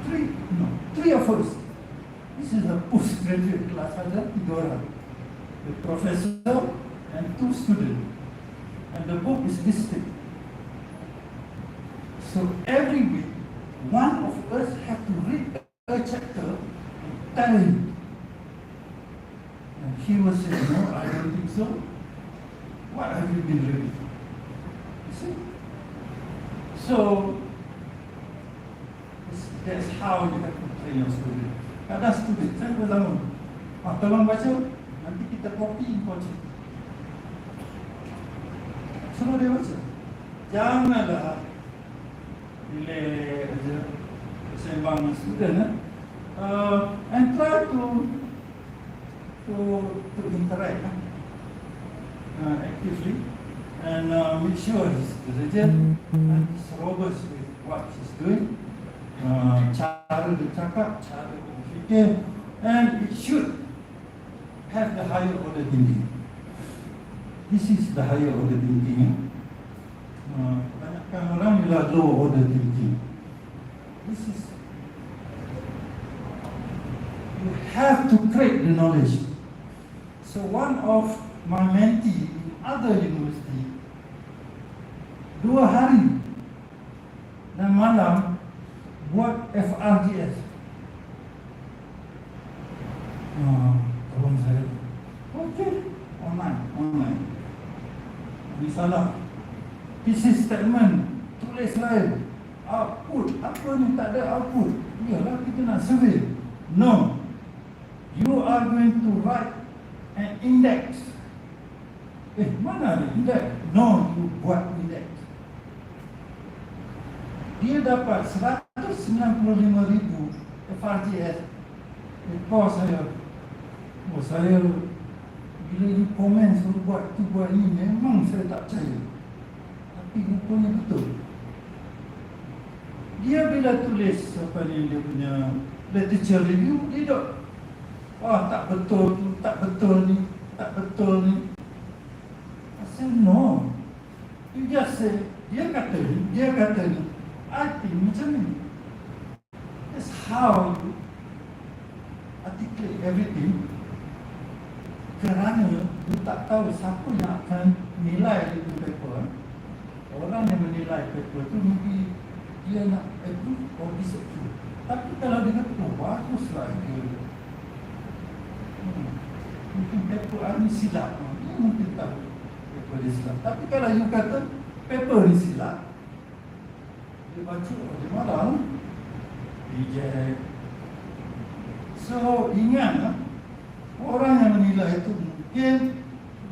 three of us. This is a postgraduate class, ada 3 orang. The professor and 2 students. And the book is listed. So every week, one of us have to read a chapter and tell him. And he will say, no, I don't think so. What have you been reading? You see? So, that's how you have to train your student. Kadang student, saya berlama, tolong baca, nanti kita copy, kau cek. Suruh dia baca. Janganlah bila sembang student, and try to interact actively and make sure he's diligent and he's robust with what he's doing. Cara dia cakap, cara dia berfikir, and it should have the higher order thinking. This is the higher order thinking. Banyakkan orang bila low order thinking. This is, you have to create the knowledge. So one of my mentee in other university, 2 hari malam buat FRGS. Tolong saya. Okey, online. Ini salah. Isi statement, tulis lain. Output, apa ni tak ada output? Iyalah kita nak survey. No. You are going to write an index. Mana ada index? No, you buat index. Dia dapat 195,000 FRGS. Saya bila dia komen suruh buat tu buat ni, memang saya tak percaya. Tapi rupanya betul. Dia bila tulis apa ni, dia punya literature review, dia dok, tak betul tu, tak betul ni. I said no. You just say, dia kata ni. I think macam ni. That's how you articulate everything. Kerana you tak tahu siapa yang akan nilai itu paper. Orang yang menilai paper tu mungkin dia nak approve or disapprove. Tapi kalau dia kata, baguslah dia. Mungkin paper ni silap. Dia mungkin tahu paper dia silap. Tapi kalau you kata paper ni silap, dia baca, dia marah, reject. So ingat, orang yang menilai itu mungkin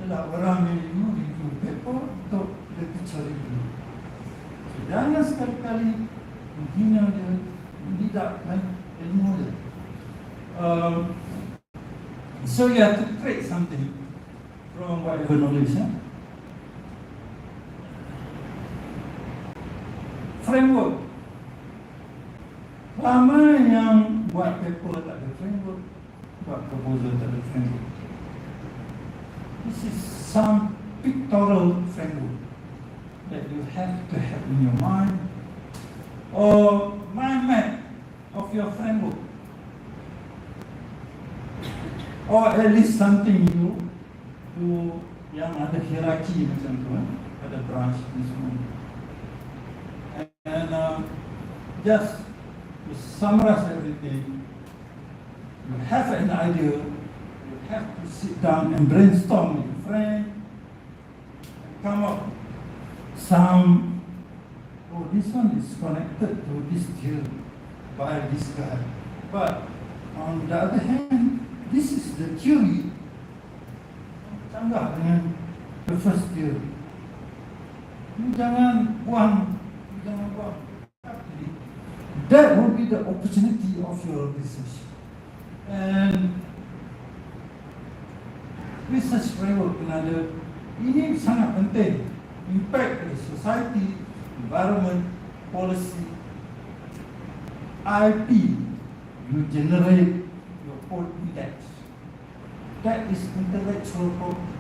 adalah orang yang review paper untuk literature review. So, jangan sekali-kali menghina dia, menidakkan ilmu dia. So you have to create something from whatever knowledge. Framework. Lama yang buat paper tak ada framework, buat proposal tak ada framework. This is some pictorial framework that you have to have in your mind, or mind map of your framework, or at least something you yang ada hierarchy macam tu, ada branch dan semua. And just to summarize everything, you have an idea, you have to sit down and brainstorm with your friend, and come up some, this one is connected to this theory by this guy. But on the other hand, this is the theory, canggah dengan the first theory. Jangan buang. That will be the opportunity of your research. And research framework another, ini sangat penting. Impact the society, environment, policy, IP. You generate your own index. That is intellectual property.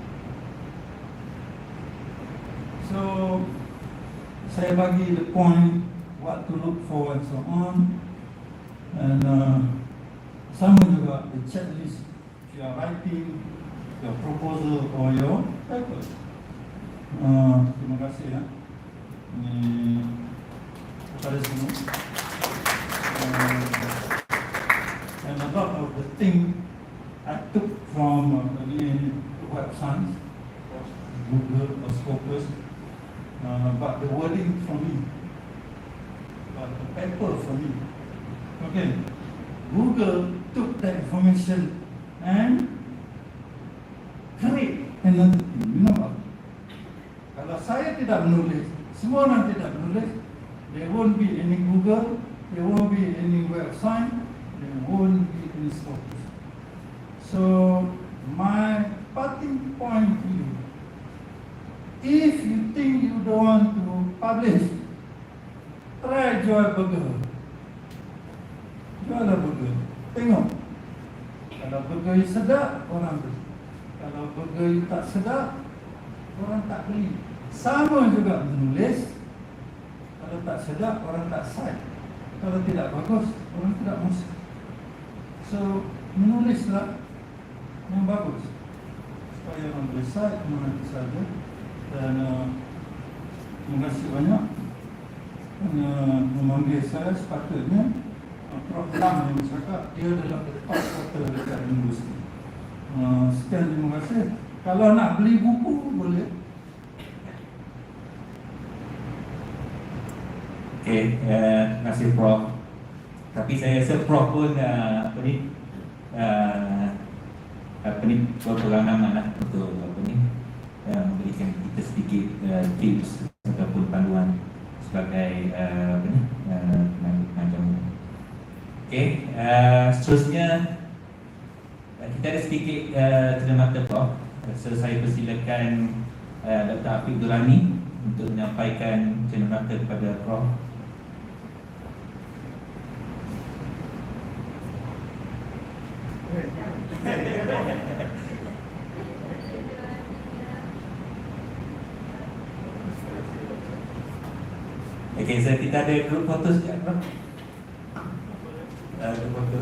So saya bagi the point, what to look for and so on. And sama juga the checklist if you are writing your proposal or your paper. Terima kasih ya. Ini kepada semua. And a lot of the thing I took from web science, Google or Scopus, but the wording from me, but the paper from me. Okay, Google took that information and create another thing. You know what? Kalau saya tidak menulis, semua orang tidak menulis, there won't be any Google, there won't be any web science, there won't be any Scopus. So my parting point to you, if you think you don't want to publish, try jual burger. Jual burger. Tengok. Kalau burger you sedap, orang beli. Kalau burger you tak sedap, orang tak beli. Sama juga menulis. Kalau tak sedap, orang tak cite. Kalau tidak bagus, orang tidak masuk. So, menulislah yang bagus supaya orang boleh cite mana saja. Dan terima kasih banyak. memanggil saya, sepatutnya program yang cakap dia dalam dekat kota dekat universiti. Sekian, terima kasih. Kalau nak beli buku boleh. Okey, terima kasih Prof. Tapi saya rasa Prof pun berpengalaman lah untuk memberikan kita sedikit tips ataupun panduan sebagai pengajar. Okey, seterusnya kita ada sedikit cerita Prof. So, saya persilakan Dr. Abdullah untuk menyampaikan cerita kepada Prof. Okey, so kita ada grup foto sekejap, Prof. Grup foto.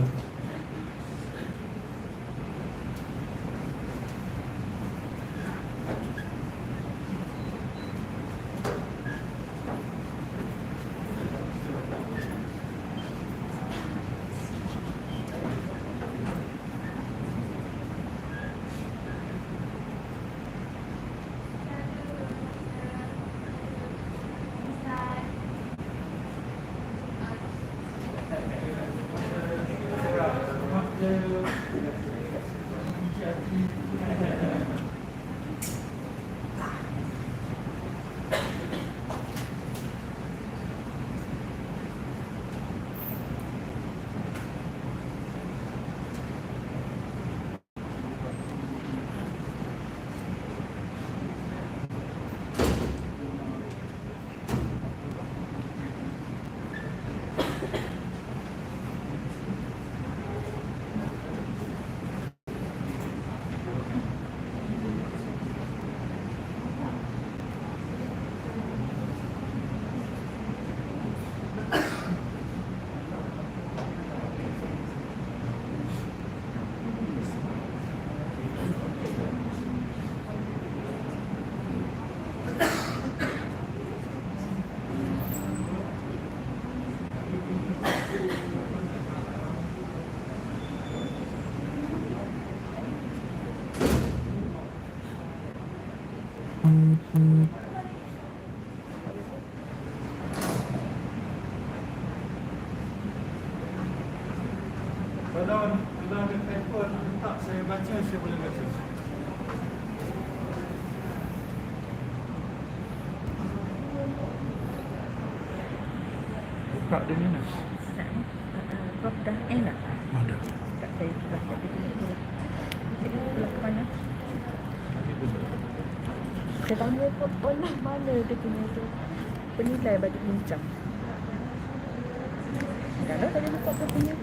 Kalau ada paper nak letak saya baca, saya boleh baca. Buka dia ni nak. Prof dah nak? Ada. Tak saya sudah tak ada. Jadi pulang ke mana? Saya tanya Prof lah mana dia punya tu penilai bagi bincang. Kalau tadi buka Prof punya.